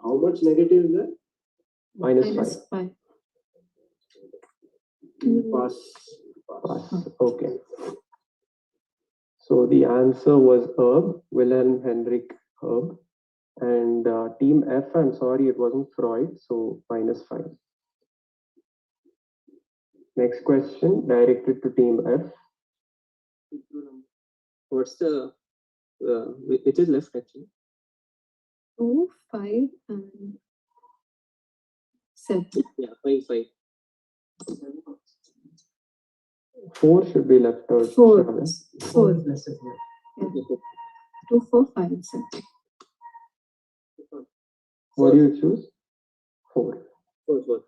S4: How much negative is that?
S2: Minus 5.
S4: Pass.
S2: Pass. Okay. So the answer was Herb, Wilhelm Heinrich Herb. And team F, I'm sorry, it wasn't Freud, so minus 5. Next question directed to team F.
S6: What's the which is left actually?
S7: 2, 5, and 7.
S6: Yeah, 5.
S2: 4 should be left out.
S7: 4.
S2: Shravan.
S7: 4.
S1: is less as well.
S7: Yeah. 2, 4, 5, and 7.
S2: What do you choose? 4.
S6: 4.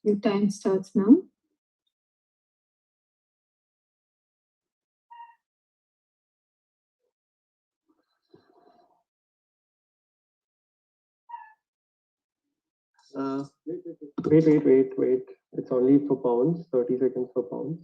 S7: Your time starts now.
S2: Wait. It's only for pounds. 30 seconds for pounds.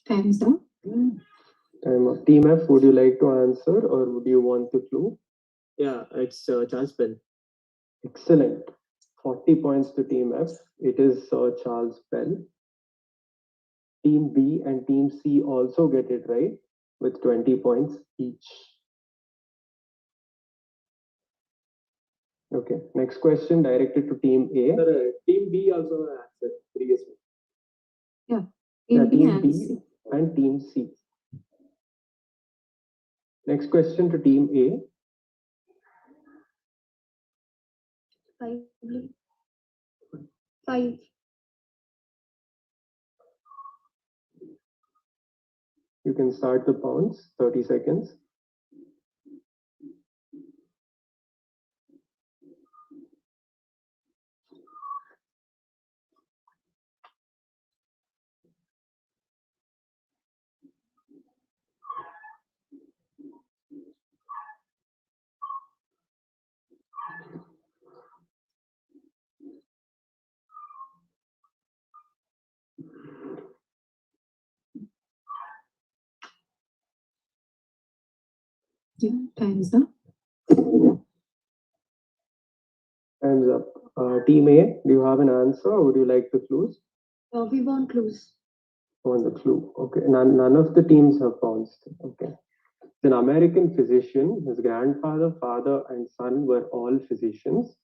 S7: Time's up.
S2: Time up. Team F, would you like to answer or would you want the clue?
S6: Yeah, it's Charles Bell.
S2: Excellent. 40 points to Team F. It is Sir Charles Bell. Team B and Team C also get it right with 20 points each. Okay, next question directed to Team A.
S16: Sir, team B also answered previously.
S7: Yeah.
S2: Yeah,
S7: B
S2: Team
S7: and
S2: B
S7: C.
S2: and Team C. Next question to Team A.
S9: 5. 5.
S2: You can start the pounds, 30 seconds.
S7: Yeah, time's up.
S2: Time's up. Team A, do you have an answer or would you like the clues?
S9: We want clues.
S2: On the clue. Okay, none of the teams have pounced. Okay. An American physician, his grandfather, father, and son were all physicians.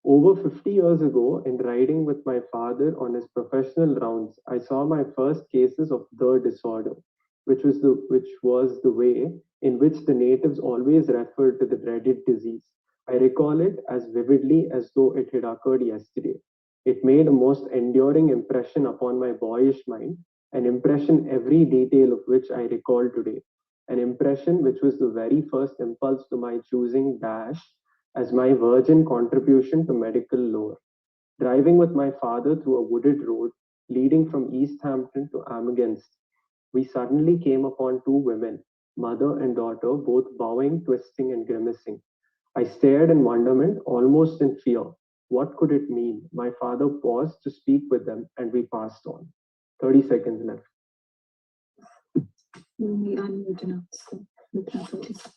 S2: Over 50 years ago, in riding with my father on his professional rounds, I saw my first cases of the disorder, which was the way in which the natives always referred to the dreaded disease. I recall it as vividly as though it had occurred yesterday. It made a most enduring impression upon my boyish mind, an impression every detail of which I recall today, an impression which was the very first impulse to my choosing Dash as my virgin contribution to medical lore. Driving with my father through a wooded road leading from East Hampton to Amagansett, we suddenly came upon two women, mother and daughter, both bowing, twisting, and grimacing. I stared in wonderment, almost in fear. What could it mean? My father paused to speak with them, and we passed on. 30 seconds left.
S7: We unmute now. So within 30 seconds.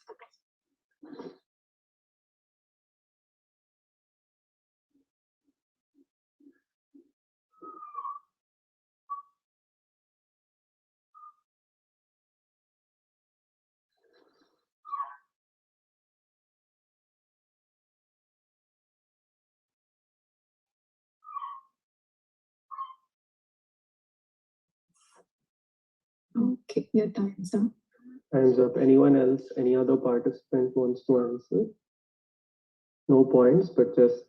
S7: Okay, your time's up.
S2: Time's up. Anyone else, any other participant wants to answer? No points, but just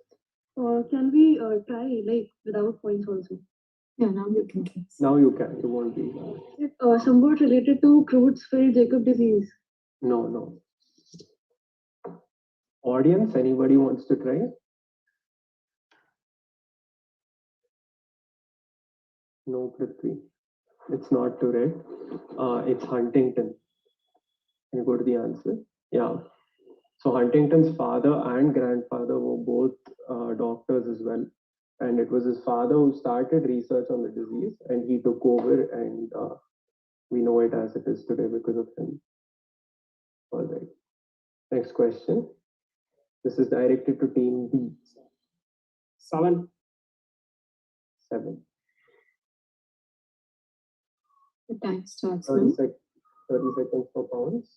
S9: Can we try like without points also?
S7: Yeah, now you can guess.
S2: now you can. You won't be.
S9: Somewhat related to Creutzfeldt-Jakob disease.
S2: No. Audience, anybody wants to try? No, Prithvi. It's not Tourette. It's Huntington. Can you go to the answer? Yeah. So Huntington's father and grandfather were both doctors as well. And it was his father who started research on the disease and he took over and we know it as it is today because of him. All right. Next question. This is directed to team B.
S1: 7.
S2: 7.
S7: The time starts
S2: 30,
S7: now.
S2: 30 seconds for pounds.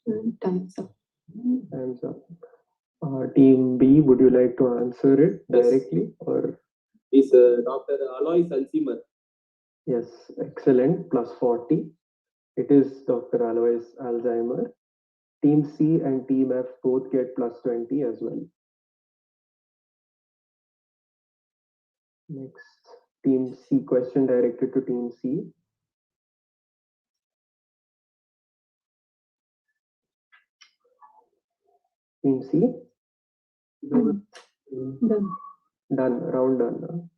S7: And time's up.
S2: Time's up. Team B, would you like to answer it
S16: Yes.
S2: directly or?
S16: Is Dr. Alois Alzheimer.
S2: Yes, excellent. Plus 40. It is Dr. Alois Alzheimer. Team C and Team F both get plus 20 as well. Next, Team C, question directed to Team C. Team C?
S7: Done.
S2: Done, round done.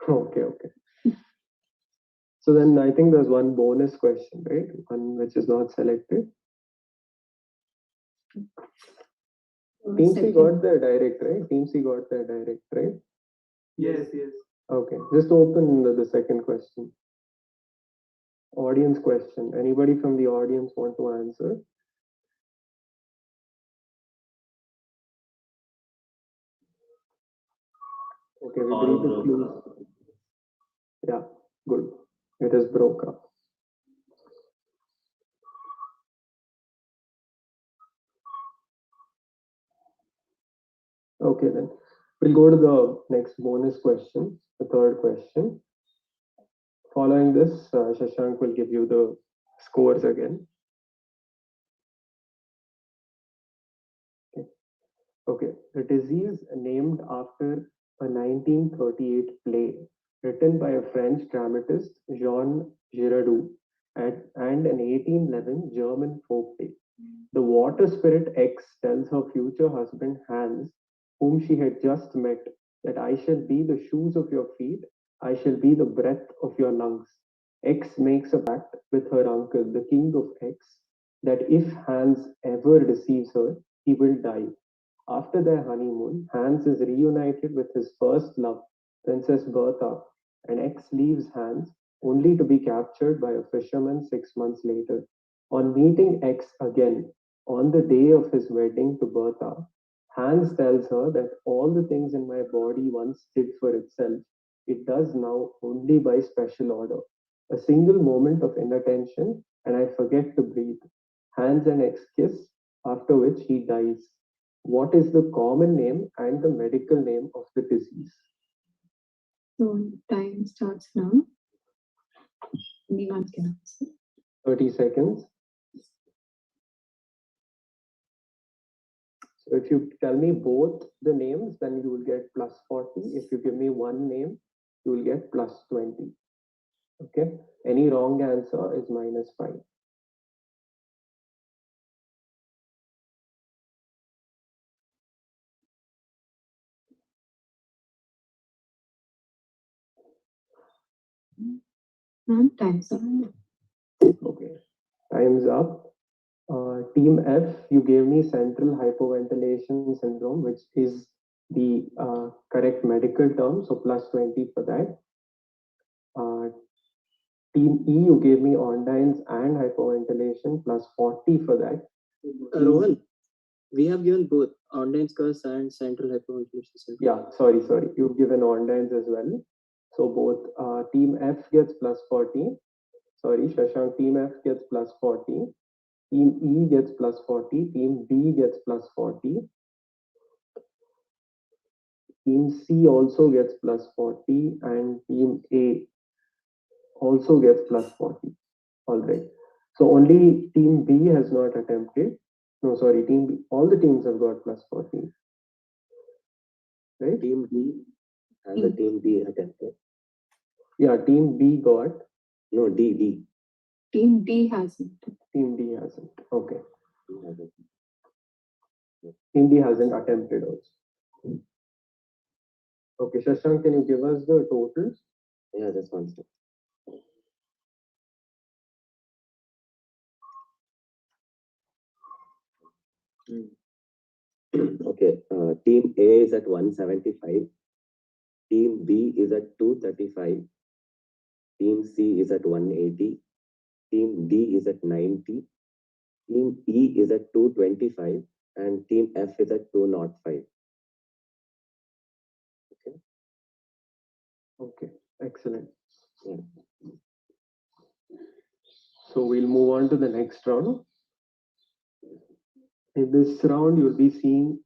S2: Huh? Okay. So then I think there's one bonus question, right? One which is not selected. Team C got the direct, right? Team C got the direct, right?
S1: Yes.
S2: Okay, just open the second question. Audience question. Anybody from the audience want to answer? Okay, we read the clues. Yeah, good. It is broke up. Okay, then we'll go to the next bonus question, the third question. Following this, Shashank will give you the scores again. Okay, the disease named after a 1938 play written by a French dramatist, Jean Giraudoux, and an 1811 German folk tale. The water spirit X tells her future husband Hans, whom she had just met, that I shall be the shoes of your feet, I shall be the breath of your lungs. X makes a pact with her uncle, the king of X, that if Hans ever deceives her, he will die. After their honeymoon, Hans is reunited with his first love, Princess Bertha, and X leaves Hans only to be captured by a fisherman 6 months later. On meeting X again, on the day of his wedding to Bertha, Hans tells her that all the things in my body once did for itself, it does now only by special order. A single moment of inattention, and I forget to breathe. Hans and X kiss, after which he dies. What is the common name and the medical name of the disease?
S7: So time starts now. Anyone can answer.
S2: 30 seconds. So if you tell me both the names, then you will get plus 40. If you give me one name, you will get plus 20. Okay. Any wrong answer is minus 5.
S7: And time's up.
S2: Okay. Time's up. Team F, you gave me central hypoventilation syndrome, which is the correct medical term, so plus 20 for that. Team E, you gave me Ondines and hypoventilation plus 40 for that.
S6: Rohan, we have given both Ondine's curse and central hyperventilation syndrome.
S2: Yeah, sorry. You've given Ondines as well. So both Team F gets plus 40. Sorry, Shashank, Team F gets plus 40. Team E gets plus 40. Team B gets plus 40. Team C also gets plus 40. And Team A also gets plus 40. All right. So only Team B has not attempted. No, sorry, Team B. All the teams have got plus 40. Right?
S3: Team B and the Team B attempted.
S2: Yeah, Team B got.
S3: No, D.
S7: Team D hasn't.
S2: Team D hasn't. Okay. Team D hasn't attempted also. Okay, Shashank, can you give us the totals?
S3: Yeah, just one second. Okay, Team A is at 175. Team B is at 235. Team C is at 180. Team D is at 90. Team E is at 225. And Team F is at 205.
S2: Okay, excellent.
S3: Yeah.
S2: So we'll move on to the next round. In this round, you'll be seeing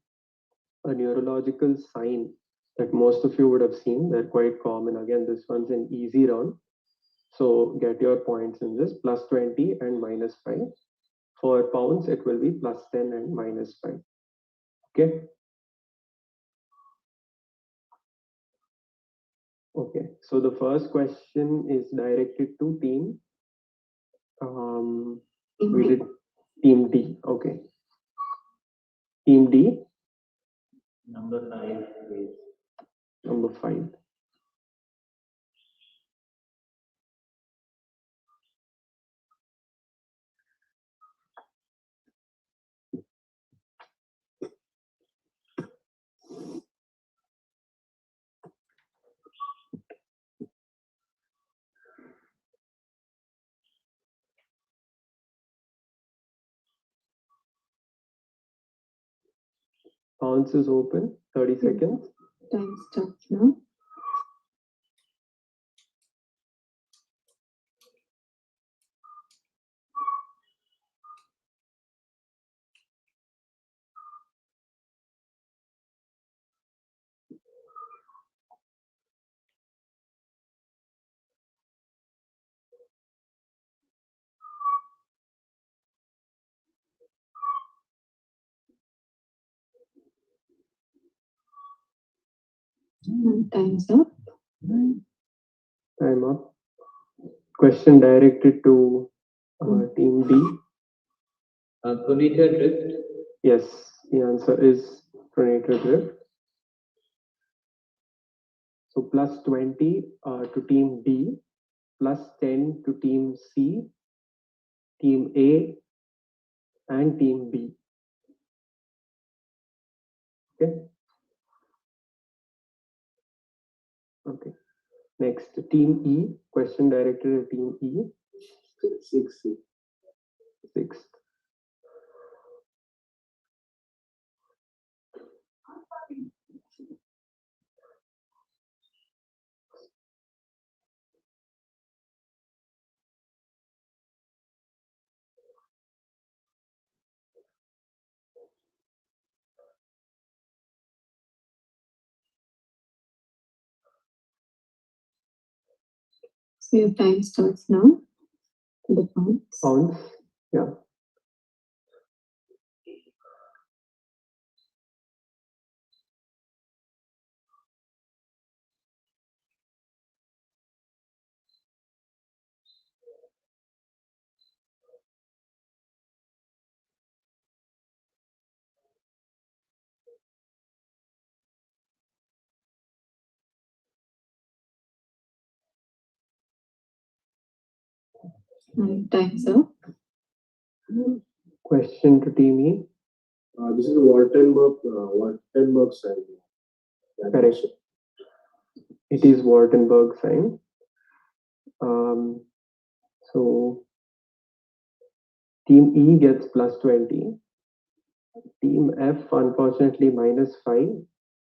S2: a neurological sign that most of you would have seen. They're quite common. Again, this one's an easy round. So get your points in this, plus 20 and minus 5. For pounds, it will be plus 10 and minus 5. Okay. Okay, so the first question is directed to team. We did Team D. Okay. Team D.
S13: Number 5 is
S2: Number 5. Pounds is open. 30 seconds.
S7: Time starts now. And time's up.
S2: Time up. Question directed to Team D.
S13: pronator drift.
S2: Yes, the answer is pronator drift. So plus 20 to Team D, plus 10 to Team C, Team A, and Team B. Okay. Okay. Next, Team E. Question directed to Team E. 6.
S7: So your time starts now. The pounds.
S2: Pounds. Yeah.
S7: And time's up.
S2: Question to Team E.
S4: This is Wartenberg sign.
S2: Correct. It is Wartenberg sign. So team E gets plus 20. Team F, unfortunately, minus 5.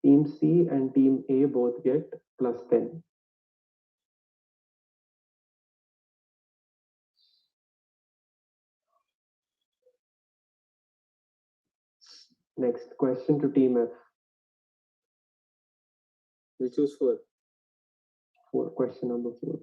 S2: Team C and team A both get plus 10. Next question to team F.
S6: We choose 4.
S2: Question number 4.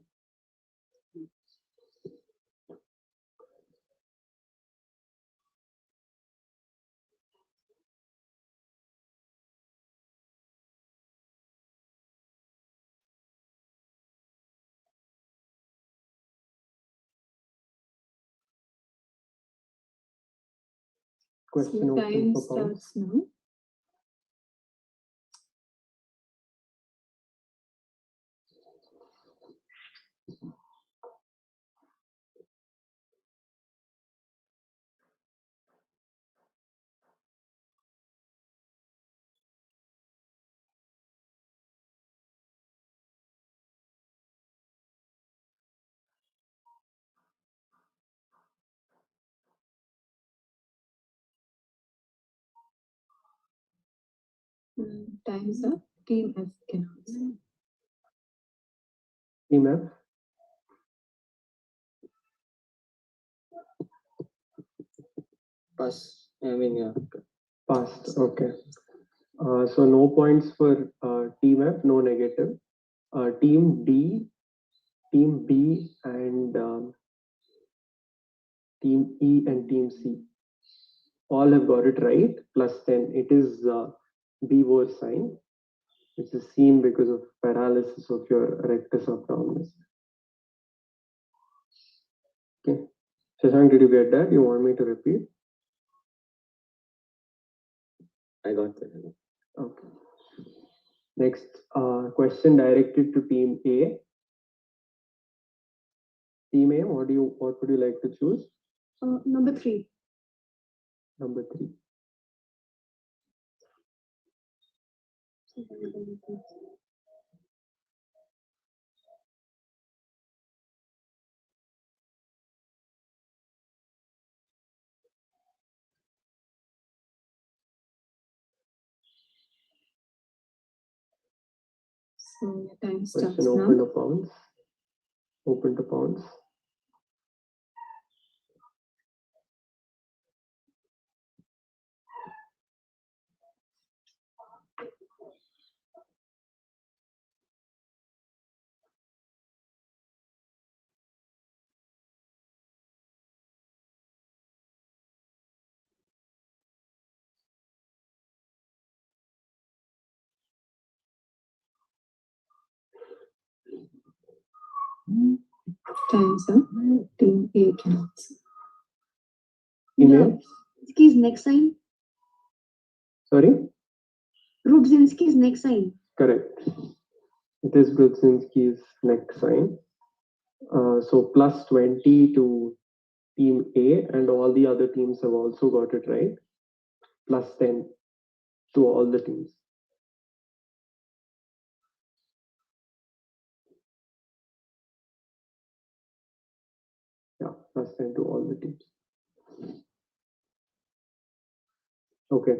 S2: Question
S7: So
S2: open
S7: time
S2: for pounds.
S7: starts now. Time's up. Team F can answer.
S2: Team F.
S6: Pass. I mean, yeah.
S2: Passed. Okay. So no points for team F, no negative. Team D, team B, and team E and team C all have got it right. Plus 10. It is Beaver sign. It's a seen because of paralysis of your rectus abdominis. Okay. Shashank, did you get that? You want me to repeat?
S3: I got that.
S2: Okay. Next question directed to team A. Team A, what would you like to choose?
S9: Number 3.
S2: Number 3.
S7: So your time starts
S2: Question
S7: now.
S2: open to pounds. Open to pounds.
S7: Time's up. Team A can answer.
S2: Email?
S9: Rudzinski's next sign.
S2: Sorry?
S9: Rudzinski's next sign.
S2: Correct. It is Brudzinski's next sign. So plus 20 to team A, and all the other teams have also got it right. Plus 10 to all the teams. Yeah, plus 10 to all the teams. Okay.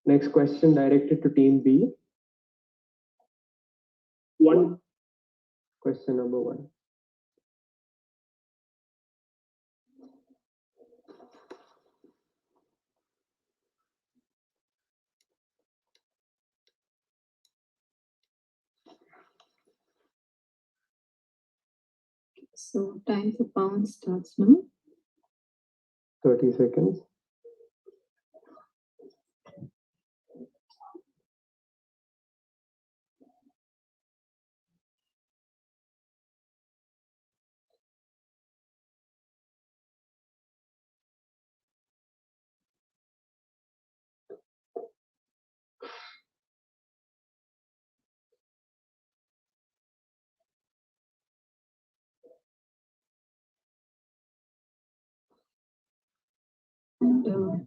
S2: Next question directed to team B.
S16: 1.
S2: Question number 1.
S7: So time for pounds starts now.
S2: 30 seconds.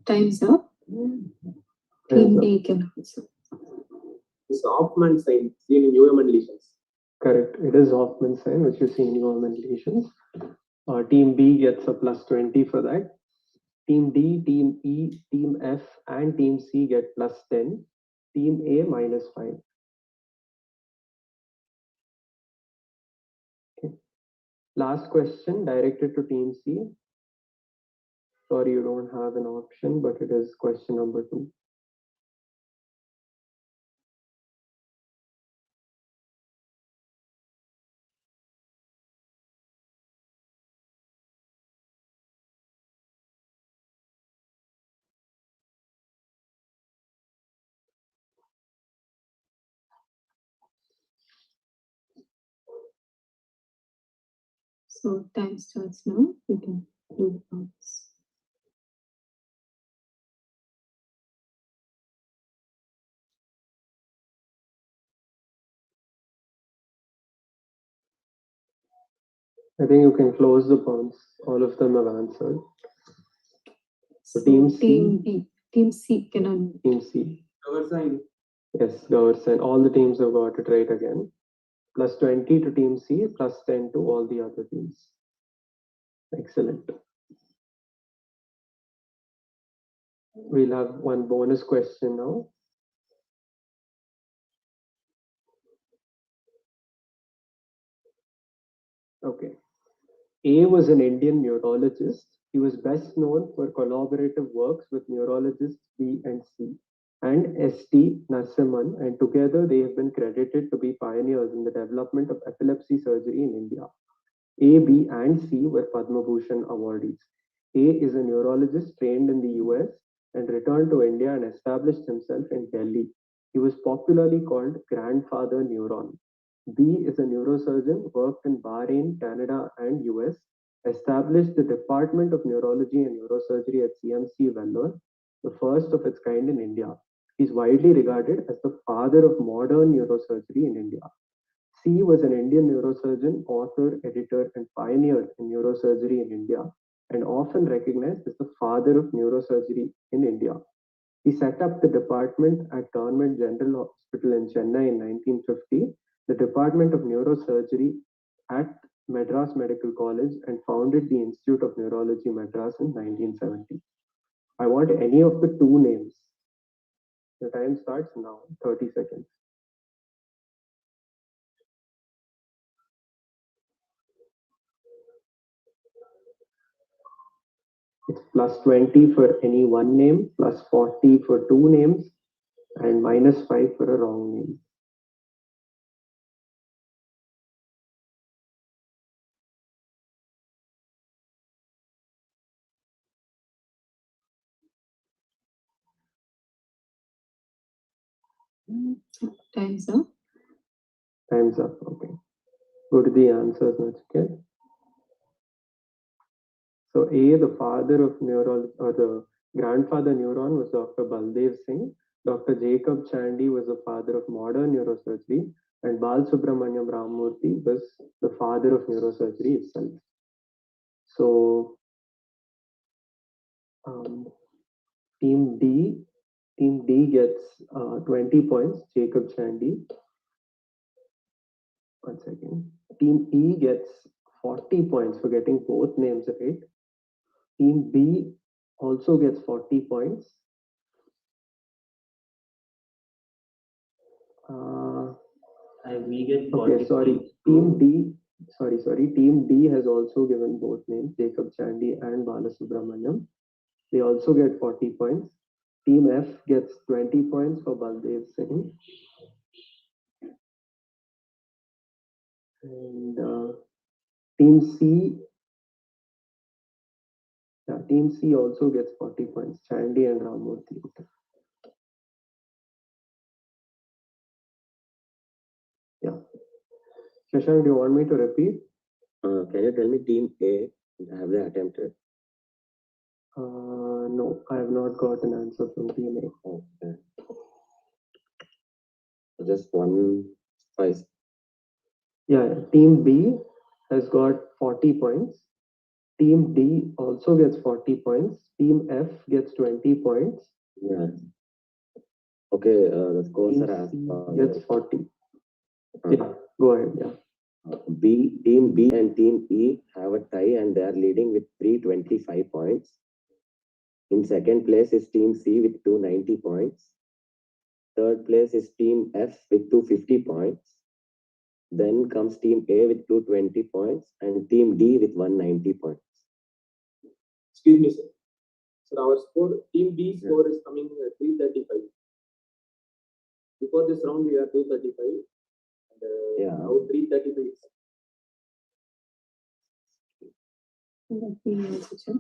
S7: Time's up. Team A can answer.
S16: This Hoffman sign seen in UM and lesions.
S2: Correct. It is Hoffman sign, which you see in Norman lesions. Team B gets a plus 20 for that. Team D, Team E, Team F, and Team C get plus 10. Team A minus 5. Okay. Last question directed to Team C. Sorry, you don't have an option, but it is question number 2.
S7: So time starts now. We can do the counts.
S2: I think you can close the points. All of them have answered. So Team C.
S7: Team B. Team C cannot.
S2: Team C.
S16: Our sign.
S2: Yes, Gaurav, all the teams have got it right again. Plus 20 to Team C, plus 10 to all the other teams. Excellent. We'll have one bonus question now. Okay. A was an Indian neurologist. He was best known for collaborative works with neurologists B and C and S.T. Narasimhan, and together they have been credited to be pioneers in the development of epilepsy surgery in India. A, B, and C were Padma Bhushan awardees. A is a neurologist trained in the US and returned to India and established himself in Delhi. He was popularly called Grandfather Neuron. B is a neurosurgeon, worked in Bahrain, Canada, and US, established the Department of Neurology and Neurosurgery at CMC Vellore, the first of its kind in India. He is widely regarded as the father of modern neurosurgery in India. C was an Indian neurosurgeon, author, editor, and pioneer in neurosurgery in India, and often recognized as the father of neurosurgery in India. He set up the department at Government General Hospital in Chennai in 1950, the Department of Neurosurgery at Madras Medical College, and founded the Institute of Neurology, Madras in 1970. I want any of the two names. The time starts now, 30 seconds. It's plus 20 for any one name, plus 40 for two names, and minus 5 for a wrong name.
S7: Time's up.
S2: Time's up. Okay. Go to the answers, Nachiket. So A, the father of neuron, or the grandfather neuron was Dr. Baldev Singh. Dr. Jacob Chandy was the father of modern neurosurgery, and Bal Subramaniam Ramamurthy was the father of neurosurgery itself. So Team D gets 20 points, Jacob Chandy. 1 second. Team E gets 40 points for getting both names right. Team B also gets 40 points.
S13: We get 40
S2: okay, sorry.
S13: points.
S2: Team D, sorry. Team D has also given both names, Jacob Chandy and Balasubramaniam. They also get 40 points. Team F gets 20 points for Baldev Singh. And Team C also gets 40 points, Chandy and Ramamurthy. Okay. Yeah. Shashank, do you want me to repeat?
S3: Can you tell me Team A, have they attempted?
S2: No, I have not got an answer from Team A.
S3: Okay. Just one spice.
S2: Yeah, Team B has got 40 points. Team D also gets 40 points. Team F gets 20 points.
S3: Yeah. Okay, the scores
S2: Team
S3: are as
S2: C
S3: follows.
S2: gets 40. Yeah, go ahead. Yeah.
S3: Team B and Team E have a tie and they are leading with 325 points. In second place is Team C with 290 points. Third place is Team F with 250 points. Then comes Team A with 220 points and Team D with 190 points.
S16: Excuse me, sir. So our score, Team B score is coming 335. Before this round, we are 235. And now 335 is.
S7: Let me also check.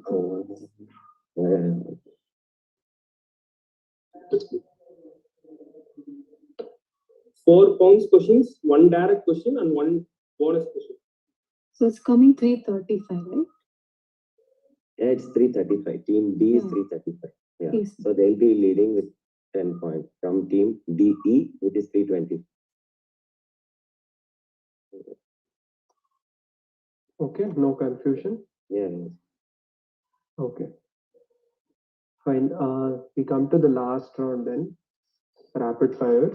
S16: Four pounds questions, one direct question, and one bonus question.
S7: So it's coming 335, right?
S3: Yeah, it's 335. Team B is 335. Yeah.
S7: Yes.
S3: So they'll be leading with 10 points from Team DE, which is 320.
S2: Okay, no confusion.
S3: Yeah.
S2: Okay. Fine. We come to the last round then. Rapid fire.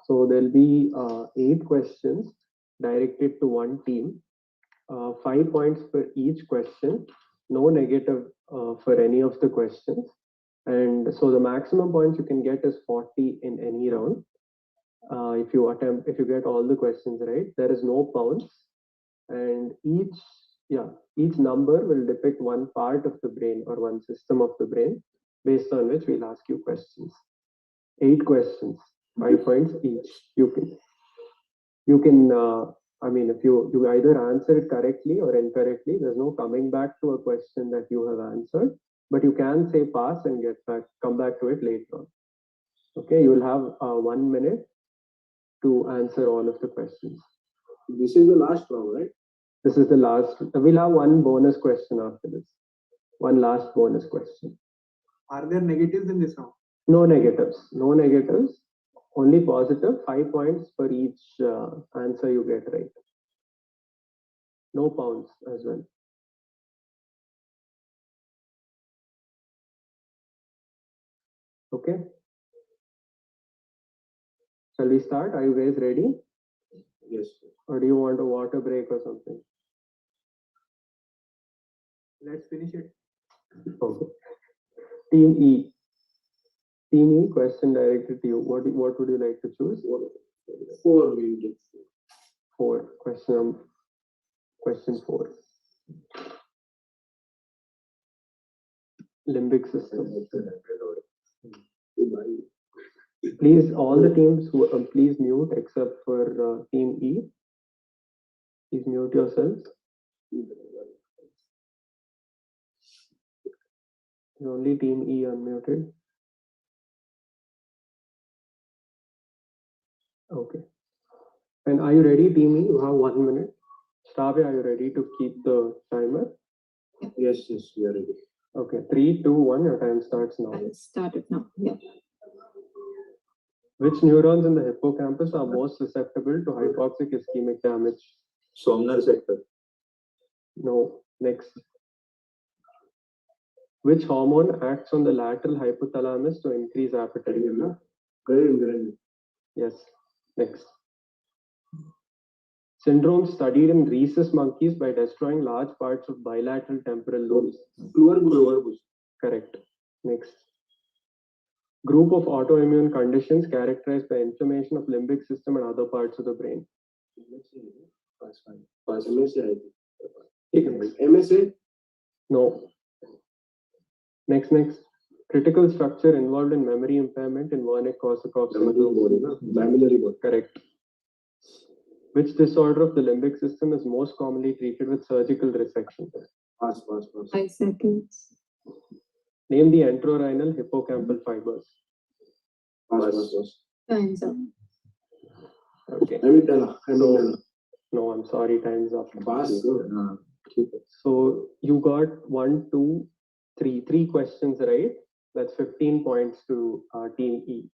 S2: So there'll be 8 questions directed to one team. 5 points for each question. No negative for any of the questions. And so the maximum points you can get is 40 in any round. If you get all the questions right, there is no pounds. And each number will depict one part of the brain or one system of the brain based on which we'll ask you questions. 8 questions, 5 points each. You can if you either answer it correctly or incorrectly, there's no coming back to a question that you have answered, but you can say pass and come back to it later on. Okay, you will have 1 minute to answer all of the questions.
S4: This is the last round, right?
S2: This is the last. We'll have one bonus question after this. One last bonus question.
S6: Are there negatives in this round?
S2: No negatives. No negatives. Only positive. 5 points for each answer you get right. No pounds as well. Okay. Shall we start? Are you guys ready?
S4: Yes.
S2: Or do you want a water break or something?
S6: Let's finish it.
S2: Okay. Team E. Team E, question directed to you. What would you like to choose?
S4: 4 we get.
S2: 4. Question 4. Limbic system. Please, all the teams, please mute except for Team E. Please mute yourselves. Only Team E unmuted. Okay. And are you ready, Team E? You have 1 minute. Stavya, are you ready to keep the timer?
S4: Yes, we are ready.
S2: Okay, 3, 2, 1, your time starts now.
S7: I'll start it now. Yeah.
S2: Which neurons in the hippocampus are most susceptible to hypoxic ischemic damage?
S12: Somnar sector.
S2: No. Next. Which hormone acts on the lateral hypothalamus to increase appetite?
S4: Ghrelin.
S2: Yes. Next. Syndrome studied in rhesus monkeys by destroying large parts of bilateral temporal lobes. Correct. Next. Group of autoimmune conditions characterized by inflammation of limbic system and other parts of the brain.
S4: MSA?
S2: No. Next. Critical structure involved in memory impairment in Wernicke-Korsakoff syndrome.
S4: Mammillary bone.
S2: Correct. Which disorder of the limbic system is most commonly treated with surgical resection?
S4: Pass.
S7: 5 seconds.
S2: Name the entorhinal hippocampal fibers.
S4: Pass.
S7: Time's up.
S2: Okay.
S4: Amygdala.
S2: No, I'm sorry, time's up.
S4: Pass.
S2: So you got 1, 2, 3 questions right. That's 15 points to Team E.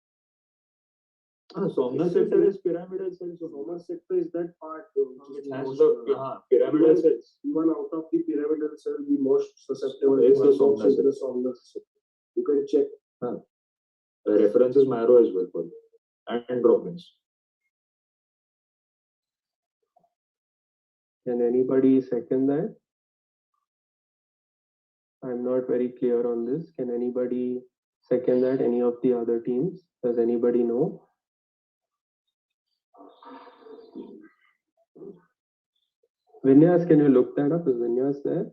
S12: Somnar sector is pyramidal cells.
S4: So Somnar sector is that part which
S12: Has the pyramidal cells.
S4: even out of the pyramidal cell, the most susceptible
S12: Is the
S4: somnar
S12: somnar
S4: somnar sector. You can check.
S12: References marrow as well for and droppings.
S2: Can anybody second that? I'm not very clear on this. Can anybody second that? Any of the other teams? Does anybody know? Vinyas, can you look that up? Is Vinyas there?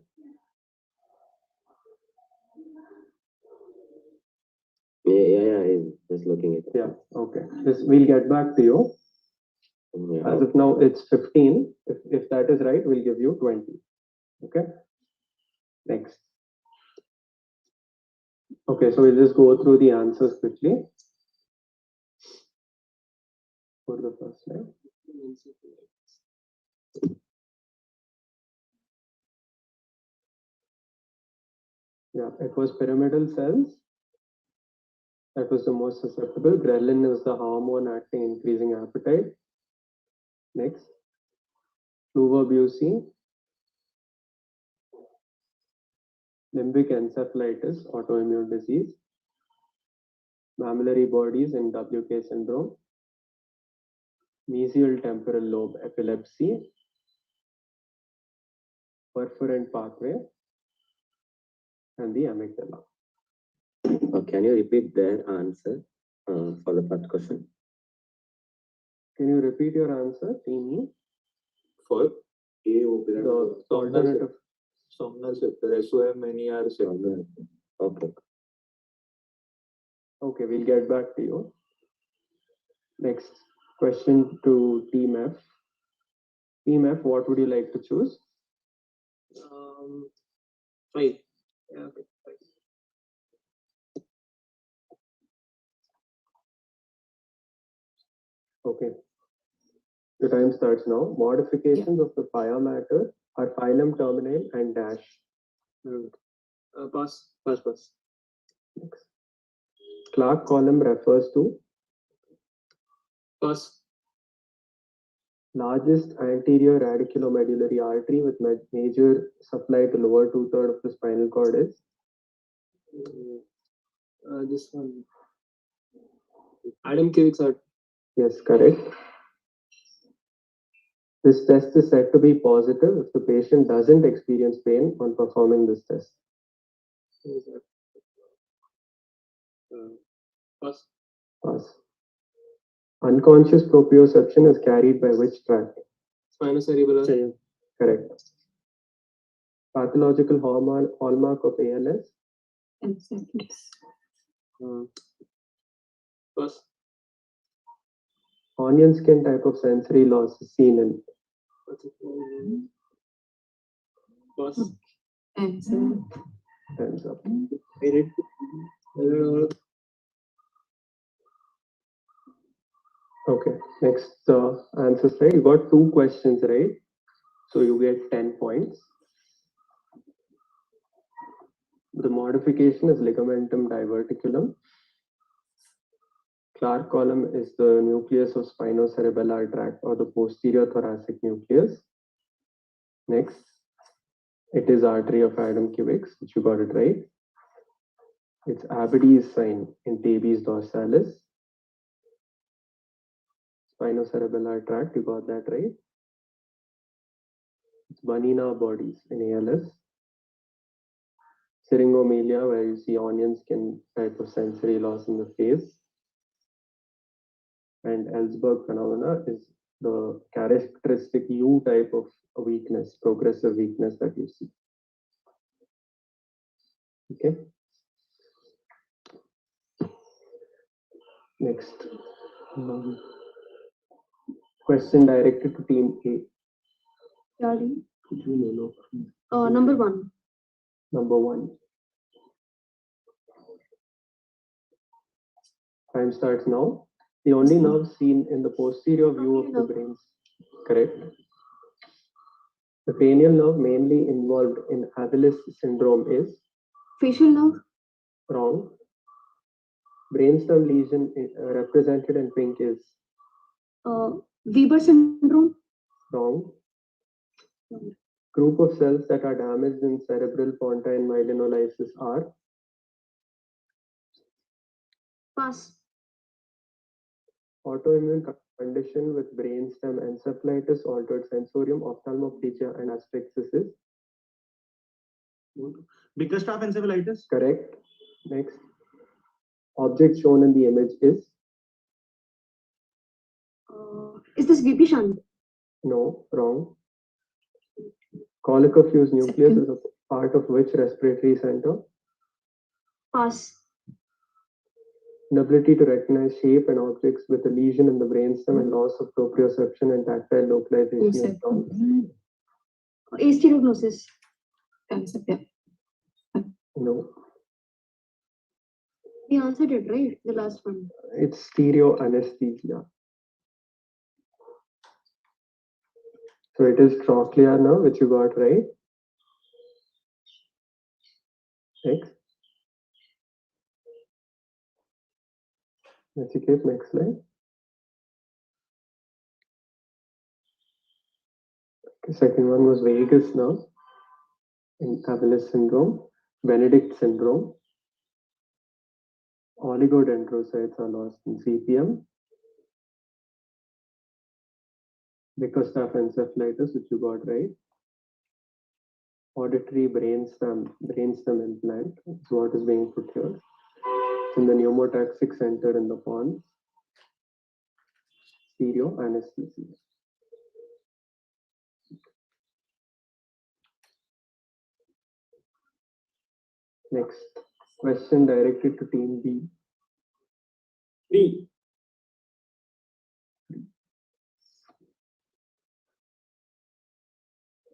S3: Yeah, he's just looking at it.
S2: Yeah, okay. We'll get back to you.
S3: Yeah.
S2: As of now, it's 15. If that is right, we'll give you 20. Okay. Next. Okay, so we'll just go through the answers quickly. For the first slide. Yeah, it was pyramidal cells. That was the most susceptible. Ghrelin is the hormone acting increasing appetite. Next. Fluvobucine. Limbic encephalitis, autoimmune disease. Mammillary bodies in WK syndrome. Mesial temporal lobe epilepsy. Perforant pathway. And the amygdala.
S3: Can you repeat their answer for the first question?
S2: Can you repeat your answer, Team?
S16: For A,
S2: The alternative.
S16: somnus receptor, SOM-NER receptor.
S3: Okay.
S2: Okay, we'll get back to you. Next question to Team F. Team F, what would you like to choose?
S6: 5. Yeah, okay. 5.
S2: Okay. The time starts now. Modifications of the pia matter are phylum terminal and dash.
S6: Pass.
S2: Next. Clark column refers to
S6: Pass.
S2: largest anterior radiculomedullary artery with major supply to lower two-thirds of the spinal cord is
S6: This one. Adam-Kivix artery.
S2: yes, correct. This test is said to be positive if the patient doesn't experience pain on performing this test.
S6: Pass.
S2: Pass. Unconscious proprioception is carried by which tract?
S6: Spinocerebellar.
S2: Correct. Pathological hallmark of ALS?
S7: Encephalitis.
S6: Pass.
S2: Onion skin type of sensory loss is seen in
S6: Pass.
S7: Answer.
S2: time's up. Okay, next answer slide. You got 2 questions right, so you get 10 points. The modification is ligamentum diverticulum. Clark column is the nucleus of spinocerebellar tract or the posterior thoracic nucleus. Next, it is artery of Adam-Kivix, which you got it right. It's Abbedy's sign in Tabes dorsalis. Spinocerebellar tract, you got that right. It's Banina bodies in ALS. Syringomelia, where you see onion skin type of sensory loss in the face. And Ellsberg phenomena is the characteristic U type of weakness, progressive weakness that you see. Okay. Next. Question directed to team A.
S9: Charlie. Number 1.
S2: Number 1. Time starts now. The only nerve seen in the posterior view of the brain. Correct. The cranial nerve mainly involved in Havelis syndrome is
S9: Facial nerve.
S2: wrong. Brainstem lesion represented in pink is
S9: Weber syndrome.
S2: wrong. Group of cells that are damaged in cerebral pontine myelinolysis are
S9: Pass.
S2: autoimmune condition with brainstem encephalitis, altered sensorium, ophthalmoplegia, and asterixis.
S12: Bickerstaff encephalitis.
S2: Correct. Next. Object shown in the image
S9: Is this VP Shant?
S2: no, wrong. Collicular nucleus is a part of which respiratory center?
S9: Pass.
S2: Inability to recognize shape and objects with a lesion in the brainstem and loss of proprioception and tactile localization of sound.
S9: Astereognosis.
S2: No,
S9: We answered it, right? The last one.
S2: it's stereo anesthesia. So it is trochlea now, which you got right. Next. Nachiket, next slide. Okay, second one was vagus nerve in Aviles syndrome, Benedict syndrome. Oligodendrocytes are lost in CPM. Bickerstaff encephalitis, which you got right. Auditory brainstem implant is what is being put here. It's in the pneumotaxic center in the pons. Stereo anesthesia. Next question directed to team B.
S16: 3.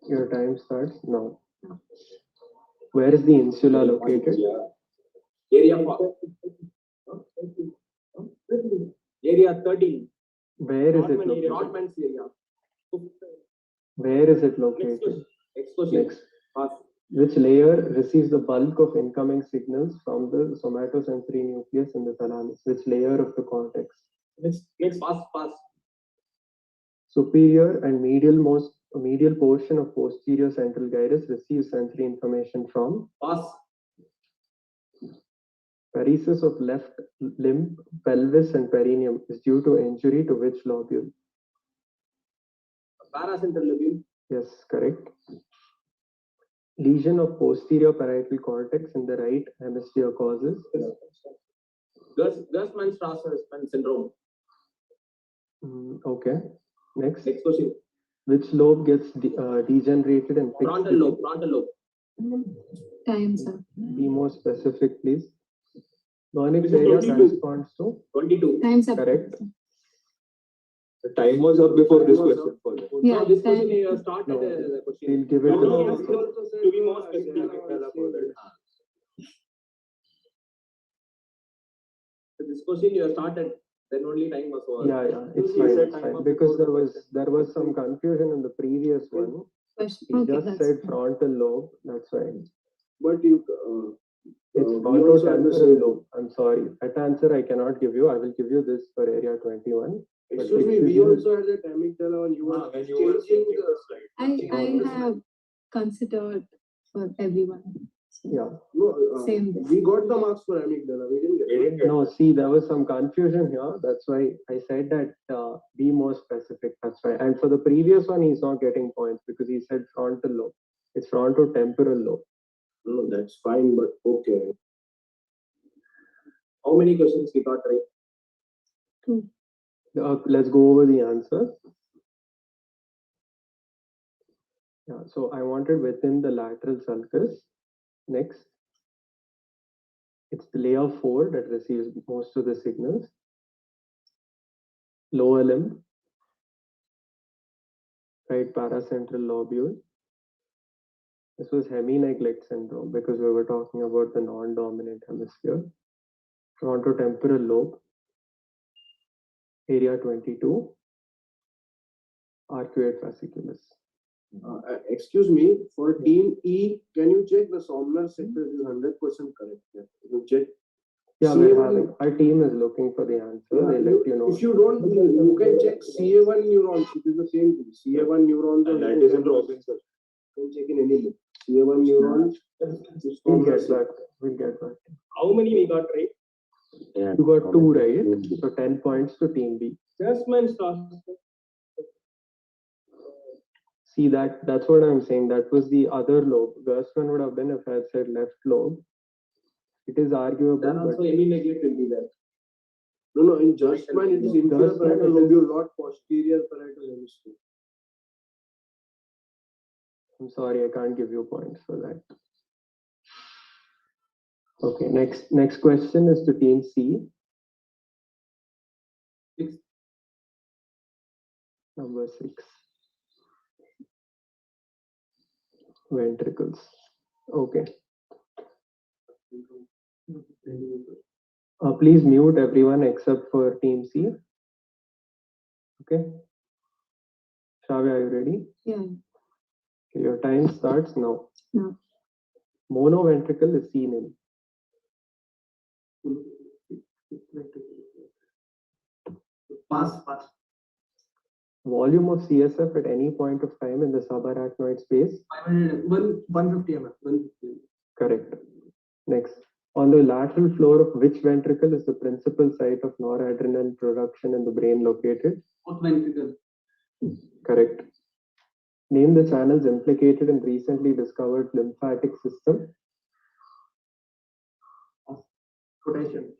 S2: Your time starts now. Where is the insula located?
S16: Area 4. Area 13.
S2: Where is it located?
S16: Rodman's area.
S2: Where is it located?
S16: Next. Pass.
S2: Which layer receives the bulk of incoming signals from the somatosensory nucleus in the thalamus? Which layer of the cortex?
S16: Next. Pass.
S2: Superior and medial portion of posterior central gyrus receives sensory information from?
S16: Pass.
S2: Paresis of left limb, pelvis, and perineum is due to injury to which lobule?
S16: Paracentral lobule.
S2: Yes, correct. Lesion of posterior parietal cortex in the right hemisphere causes?
S16: Gerstmann-Strauss syndrome.
S2: Okay. Next.
S16: Next question.
S2: Which lobe gets degenerated and fixed?
S16: Frontal lobe.
S7: Time, sir.
S2: Be more specific, please. Lonix
S16: This is
S2: area
S16: 22.
S2: corresponds to?
S16: 22.
S7: Time's up.
S2: Correct.
S14: The time was up before this question. For them.
S7: Yeah,
S16: No, this
S7: time.
S16: question you started
S2: No.
S16: the question.
S2: We'll give it
S16: No,
S2: to
S16: to be more specific. So this question you have started, then only time was over.
S2: Yeah, it's fine. Because there was some confusion in the previous one.
S7: Question.
S2: He
S7: Okay,
S2: just
S7: that's
S2: said frontal lobe, that's why.
S4: But you,
S2: It's
S4: we also have the
S2: frontotemporal
S4: same-
S2: lobe. I'm sorry. That answer I cannot give you. I will give you this for area 21. But
S4: Excuse me, we
S2: excuse me.
S4: also had that amygdala and you were
S14: when you were
S4: changing the.
S7: I have considered for everyone. So,
S2: Yeah.
S4: No,
S7: Same this.
S4: we got the marks for amygdala, we didn't get it.
S2: No, see, there was some confusion here. That's why I said that be more specific. That's why. And for the previous one, he's not getting points because he said frontal lobe. It's frontotemporal lobe.
S4: No, that's fine, but okay.
S16: How many questions we got right?
S2: Let's go over the answers. Yeah, so I wanted within the lateral sulcus. Next. It's the layer 4 that receives most of the signals. Lower limb. Right paracentral lobule. This was hemi-neglect syndrome because we were talking about the non-dominant hemisphere. Frontotemporal lobe. Area 22. Arcuate fasciculus.
S4: Excuse me, for team E, can you check the Somner sector is 100% correct? Yeah, you check.
S2: Yeah,
S4: CA1
S2: our team is looking for the answer.
S4: Yeah,
S2: They'll let you know.
S4: If you don't, you can check CA1 neurons. It is the same thing. CA1 neurons.
S14: And that is in Robinson.
S4: You can check in any link. CA1 neurons.
S2: We'll get back. We'll get back.
S16: How many we got right?
S3: Yeah.
S2: You got 2 right, so 10 points to team B.
S16: Gerstmann's task.
S2: See that's what I'm saying. That was the other lobe. Gerstmann would have been if I had said left lobe. It is arguable,
S16: Then also
S2: but
S16: any neglect will be there.
S4: No, in Gerstmann it is inferior
S2: Gerstmann
S4: parietal
S2: it is-
S4: lobule, not posterior parietal hemisphere.
S2: I'm sorry, I can't give you points for that. Okay, next question is to team C. Number 6. Ventricles. Okay. Please mute everyone except for team C. Okay. Shavya, are you ready?
S7: Yeah.
S2: Okay, your time starts now.
S7: No.
S2: Monoventricle is seen in.
S16: Pass.
S2: Volume of CSF at any point of time in the subarachnoid space.
S16: 150 ml. 150.
S2: Correct. Next. On the lateral floor of which ventricle is the principal site of noradrenaline production in the brain located?
S16: Fourth ventricle.
S2: Correct. Name the channels implicated in recently discovered lymphatic system.
S16: Potassium.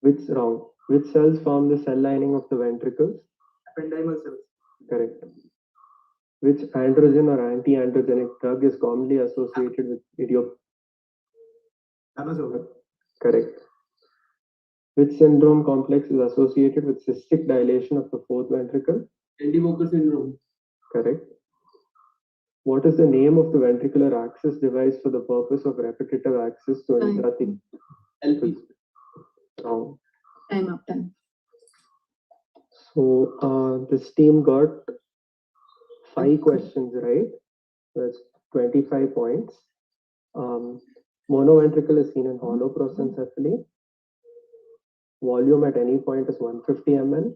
S2: Which wrong? Which cells form the cell lining of the ventricles?
S16: Ependymal cells.
S2: Correct. Which androgen or anti-androgenic drug is commonly associated with
S16: Amazon.
S2: Correct. Which syndrome complex is associated with cystic dilation of the fourth ventricle?
S16: Anti-Walker syndrome.
S2: Correct. What is the name of the ventricular access device for the purpose of repetitive access to intrathecal?
S16: LP.
S2: Wrong.
S7: Time up time.
S2: So this team got 5 questions right. That's 25 points. Monoventricle is seen in hollow prosencephaly. Volume at any point is 150 ml.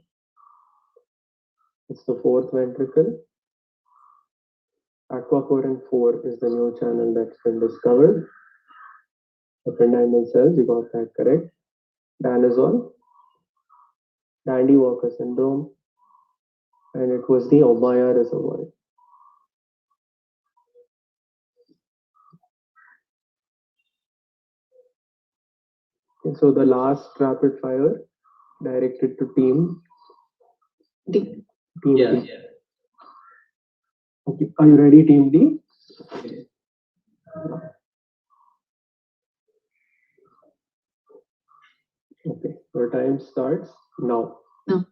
S2: It's the fourth ventricle. Aquaporin 4 is the new channel that's been discovered. Ependymal cells, you got that correct. Danazol, Dandy-Walker syndrome, and it was the Ommaya reservoir. Okay, so the last rapid fire directed to team
S7: D.
S2: Team D. Okay, are you ready, team D? Okay, your time starts now.
S7: No.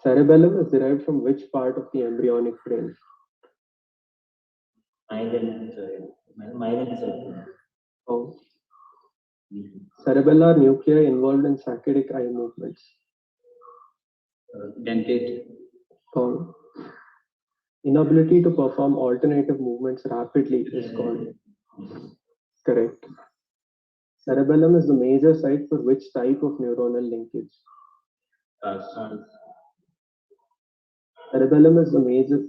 S2: Cerebellum is derived from which part of the embryonic brain?
S13: Myelin.
S2: Oh. Cerebellar nuclei involved in saccadic eye movements.
S13: Dentate.
S2: Wrong. Inability to perform alternative movements rapidly is called. Correct. Cerebellum is the major site for which type of neuronal linkage? Cerebellum is the major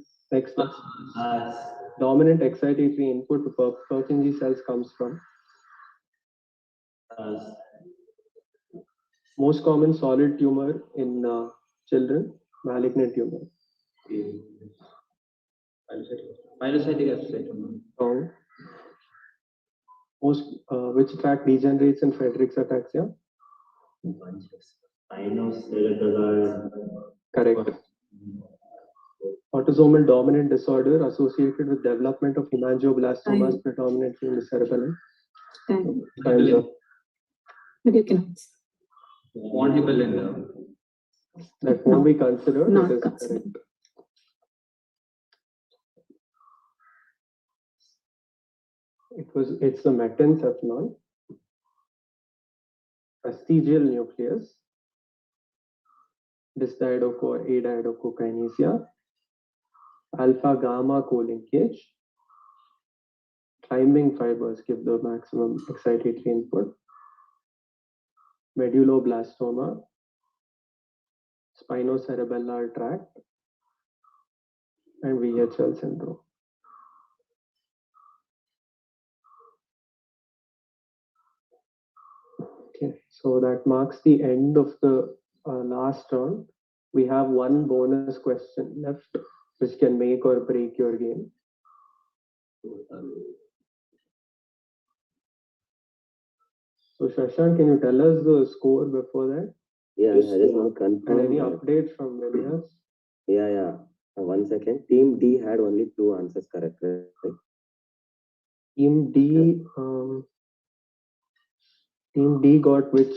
S2: dominant excitatory input to Purkinje cells comes from. Most common solid tumor in children, malignant tumor.
S13: Pilocytic astrocyte.
S2: Wrong. Which tract degenerates in Friedreich's ataxia?
S13: Spinocerebellar.
S2: Correct. Autosomal dominant disorder associated with development of hemangioblastomas predominantly in the cerebellum. Time's up.
S7: But you can answer.
S13: Won't be in
S2: That won't be considered.
S7: Not
S2: It is
S7: considered.
S2: correct. It's the metencephalon, vestigial nucleus, dysdiadocho or adiadochokinesia, alpha gamma co-linkage, climbing fibers give the maximum excitatory input, medulloblastoma, spinocerebellar tract, and VHL syndrome. Okay, So that marks the end of the last round. We have one bonus question left, which can make or break your game. So Shashank, can you tell us the score before that?
S3: Yeah, I just want to
S2: And
S3: confirm.
S2: any update from Velias?
S3: Yeah. 1 second. Team D had only 2 answers correct, right?
S2: Team D, Team D got which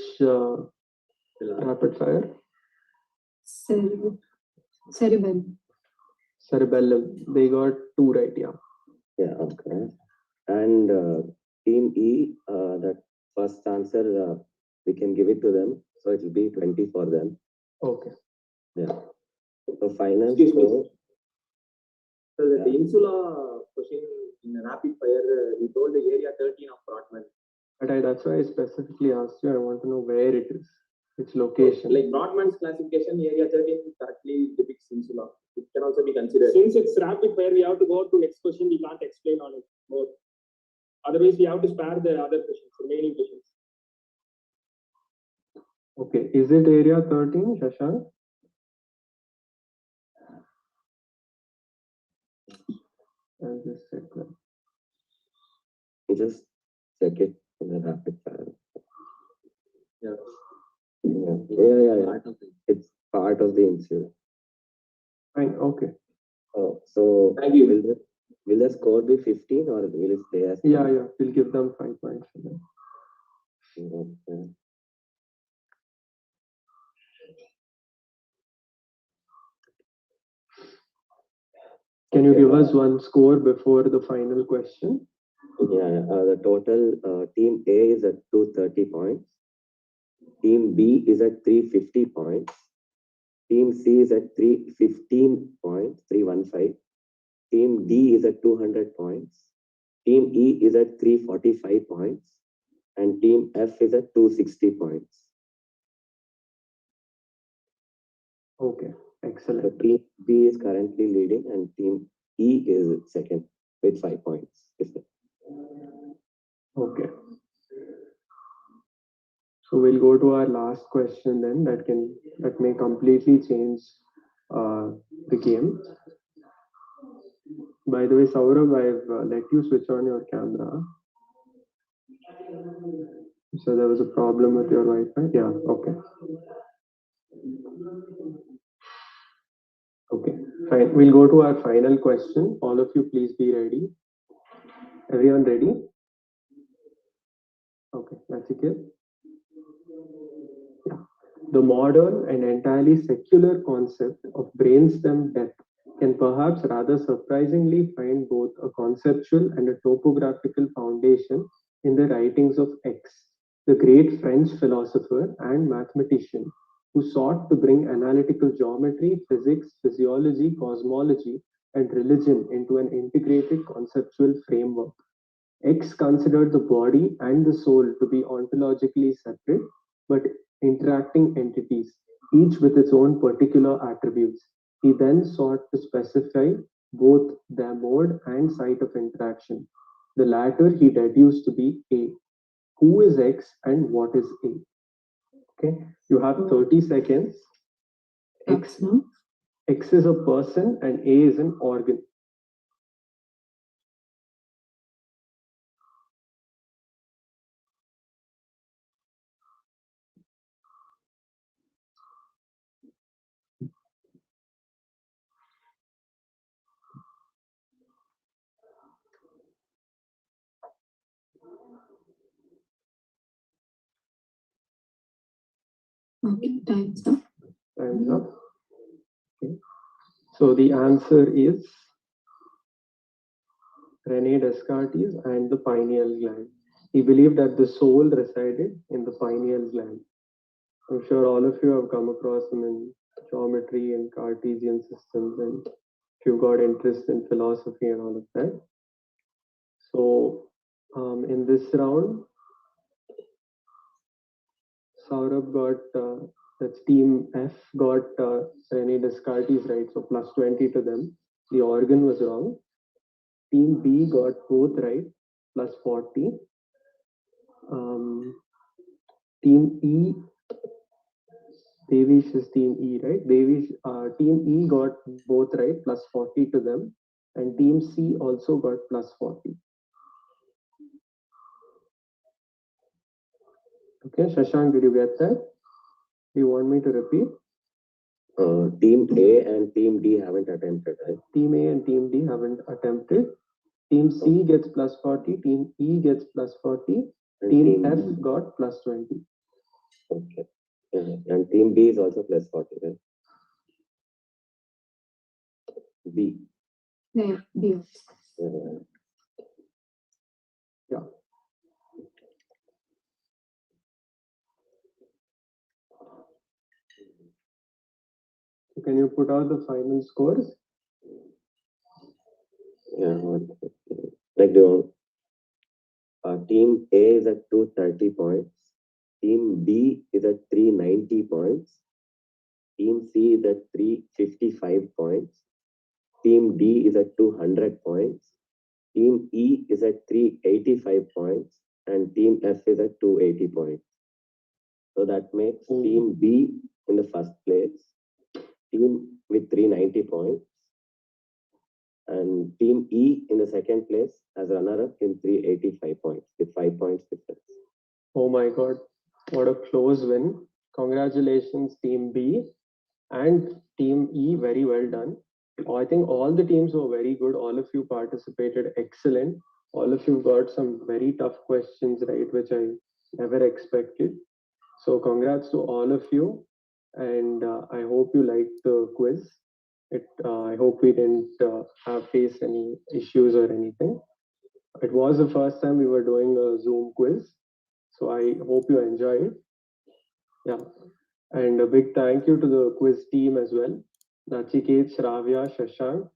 S2: rapid fire?
S7: Cerebellum.
S2: Cerebellum. They got 2 right, yeah.
S3: Yeah, okay. And Team E, that first answer, we can give it to them. So it will be 20 for them.
S2: Okay.
S3: Yeah. So final
S16: Excuse me.
S3: score.
S16: So the insula question in a rapid fire, you told the area 13 of Brodmann.
S2: But that's why I specifically asked you. I want to know where it is, which location.
S16: Like Brodmann's classification, area 13 correctly depicts insula. It can also be considered.
S1: Since it's rapid fire, we have to go to next question. We can't explain on it more. Otherwise, we have to spare the other questions, remaining questions.
S2: Okay, is it area 13, Shashank? I'll just check that.
S3: You just check it in the rapid fire.
S16: Yeah.
S3: It's part of the insula.
S2: Fine, okay.
S3: Oh, so
S16: Thank you.
S3: Will the score be 15 or will it stay as?
S2: Yeah, we'll give them 5 points for that.
S3: Okay.
S2: Can you give us one score before the final question?
S3: Yeah, the total Team A is at 230 points. Team B is at 350 points. Team C is at 315 points, 315. Team D is at 200 points. Team E is at 345 points. And Team F is at 260 points.
S2: Okay, excellent.
S3: So Team B is currently leading and Team E is second with 5 points.
S2: Okay. So we'll go to our last question then. That may completely change the game. By the way, Saurabh, I've let you switch on your camera. So there was a problem with your Wi-Fi? Yeah, okay. Okay, fine. We'll go to our final question. All of you, please be ready. Everyone ready? Okay, that's it. Yeah. The modern and entirely secular concept of brainstem death can perhaps rather surprisingly find both a conceptual and a topographical foundation in the writings of X, the great French philosopher and mathematician who sought to bring analytical geometry, physics, physiology, cosmology, and religion into an integrated conceptual framework. X considered the body and the soul to be ontologically separate but interacting entities, each with its own particular attributes. He then sought to specify both their mode and site of interaction. The latter he deduced to be A. Who is X and what is A? Okay, you have 30 seconds. X is a person and A is an organ.
S7: Okay, time's up.
S2: Time's up. Okay. So the answer is Rene Descartes and the pineal gland. He believed that the soul resided in the pineal gland. I'm sure all of you have come across him in geometry and Cartesian systems, and if you've got interest in philosophy and all of that. So in this round, Saurabh got, that's team F got Rene Descartes right, so plus 20 to them. The organ was wrong. Team B got both right, plus 40. Team E, Devish is Team E, right? Devish, Team E got both right, plus 40 to them, and Team C also got plus 40. Okay, Shashank, did you get that? Do you want me to repeat?
S3: Team A and Team D haven't attempted, right?
S2: Team A and Team D haven't attempted. Team C gets plus 40, Team E gets plus 40,
S3: And
S2: Team
S3: Team
S2: F
S3: B.
S2: got plus 20.
S3: Okay. Yeah. And Team B is also plus 40, right? B.
S7: Yeah, B.
S3: Yeah.
S2: Yeah. So can you put out the final scores?
S3: Yeah. Like the Team A is at 230 points. Team B is at 390 points. Team C is at 355 points. Team D is at 200 points. Team E is at 385 points. And Team F is at 280 points. So that makes Team B in the first place, team with 390 points, and Team E in the second place as runner-up in 385 points with 5 points difference.
S2: Oh my God, what a close win. Congratulations, Team B and Team E, very well done. I think all the teams were very good. All of you participated excellent. All of you got some very tough questions right, which I never expected. So congrats to all of you. And I hope you liked the quiz. I hope we didn't face any issues or anything. It was the first time we were doing a Zoom quiz. So I hope you enjoyed it. Yeah. And a big thank you to the quiz team as well. Nachiket, Shravya, Shashank,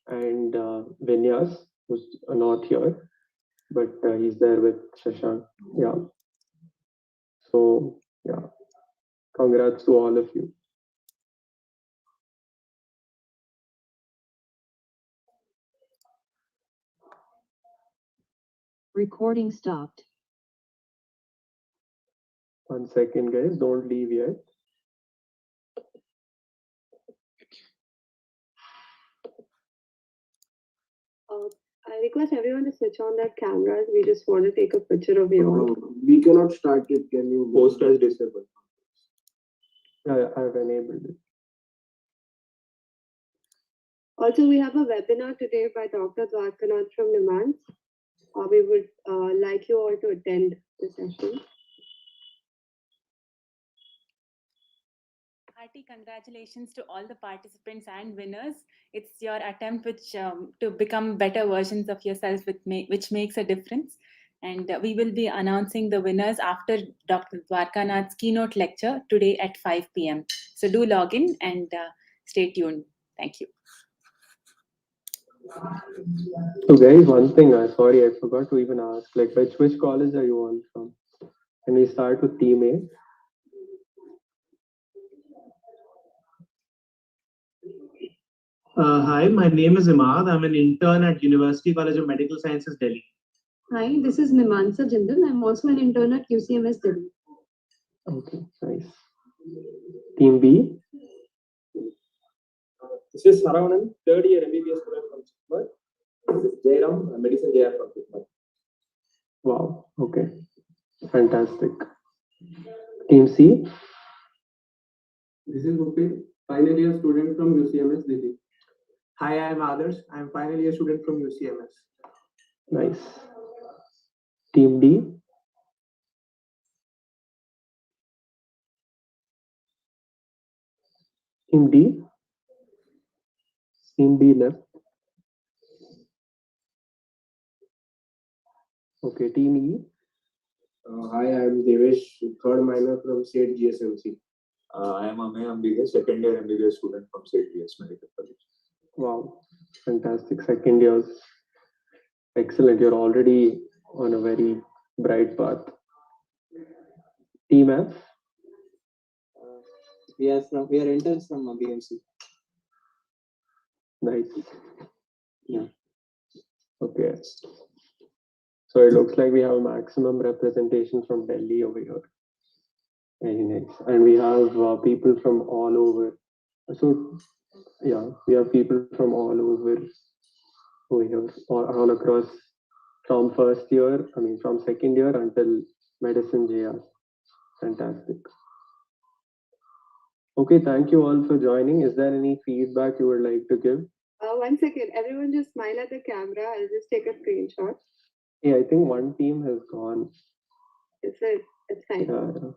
S2: and Vinyas, who's not here, but he's there with Shashank. Yeah. So, yeah. Congrats to all of you.
S17: Recording stopped.
S2: 1 second, guys. Don't leave yet.
S9: I request everyone to switch on their cameras. We just want to take a picture of you all.
S4: We cannot start it. Can you post as disabled?
S2: I've enabled it.
S9: Also, we have a webinar today by Dr. Dwarkanath from Nimans. We would like you all to attend the session.
S8: Hearty congratulations to all the participants and winners. It's your attempt to become better versions of yourself, which makes a difference. And we will be announcing the winners after Dr. Dwarkanath's keynote lecture today at 5 p.m. So do log in and stay tuned. Thank you.
S2: So guys, one thing, sorry, I forgot to even ask, like which college are you all from? Can we start with Team A?
S18: Hi, my name is Imad. I'm an intern at University College of Medical Sciences, Delhi.
S7: Hi, this is Nimansa Jindal. I'm also an intern at UCMS Delhi.
S2: Okay, nice. Team B?
S16: This is Saravanan, third year MBBS student from Chikmagalur. This is Jairam, medicine JR from Chikmagalur.
S2: Wow, okay. Fantastic. Team C?
S19: This is Gopil, final year student from UCMS Delhi.
S1: Hi, I'm Adarsh. I'm final year student from UCMS.
S2: Nice. Team D? Team D? Team D left. Okay, Team E?
S4: Hi, I'm Devesh, third minor from State GSMC.
S20: I am Amey Ambige, second year MBBS student from St. GS Medical College.
S2: Wow, fantastic. Second years. Excellent. You're already on a very bright path. Team F?
S6: We are interns from BMC.
S2: Nice.
S6: Yeah.
S2: Okay. So it looks like we have maximum representation from Delhi over here. Very nice. And we have people from all over. So, yeah, we have people from all over here, all across from first year, from second year until medicine JR. Fantastic. Okay, thank you all for joining. Is there any feedback you would like to give?
S9: 1 second, everyone just smile at the camera. I'll just take a screenshot.
S2: Yeah, I think one team has gone.
S9: It's fine.
S2: Yeah.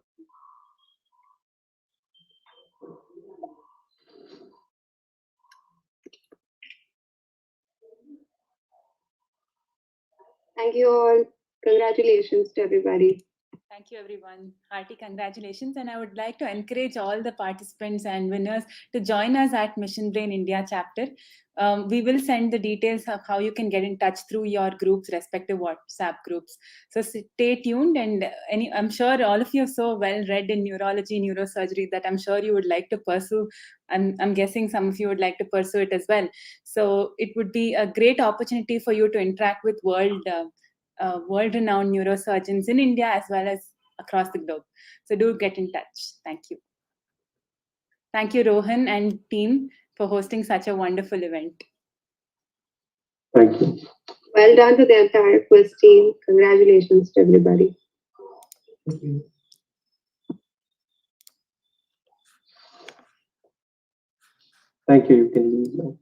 S9: Thank you all. Congratulations to everybody.
S8: Thank you, everyone. Hearty congratulations. And I would like to encourage all the participants and winners to join us at Mission Brain India chapter. We will send the details of how you can get in touch through your groups, respective WhatsApp groups. So stay tuned. And I'm sure all of you are so well read in neurology, neurosurgery that I'm sure you would like to pursue. I'm guessing some of you would like to pursue it as well. So it would be a great opportunity for you to interact with world-renowned neurosurgeons in India as well as across the globe. So do get in touch. Thank you. Thank you, Rohan and team, for hosting such a wonderful event.
S2: Thank you.
S9: Well done to the entire quiz team. Congratulations to everybody.
S2: Thank you. Thank you. You can leave now.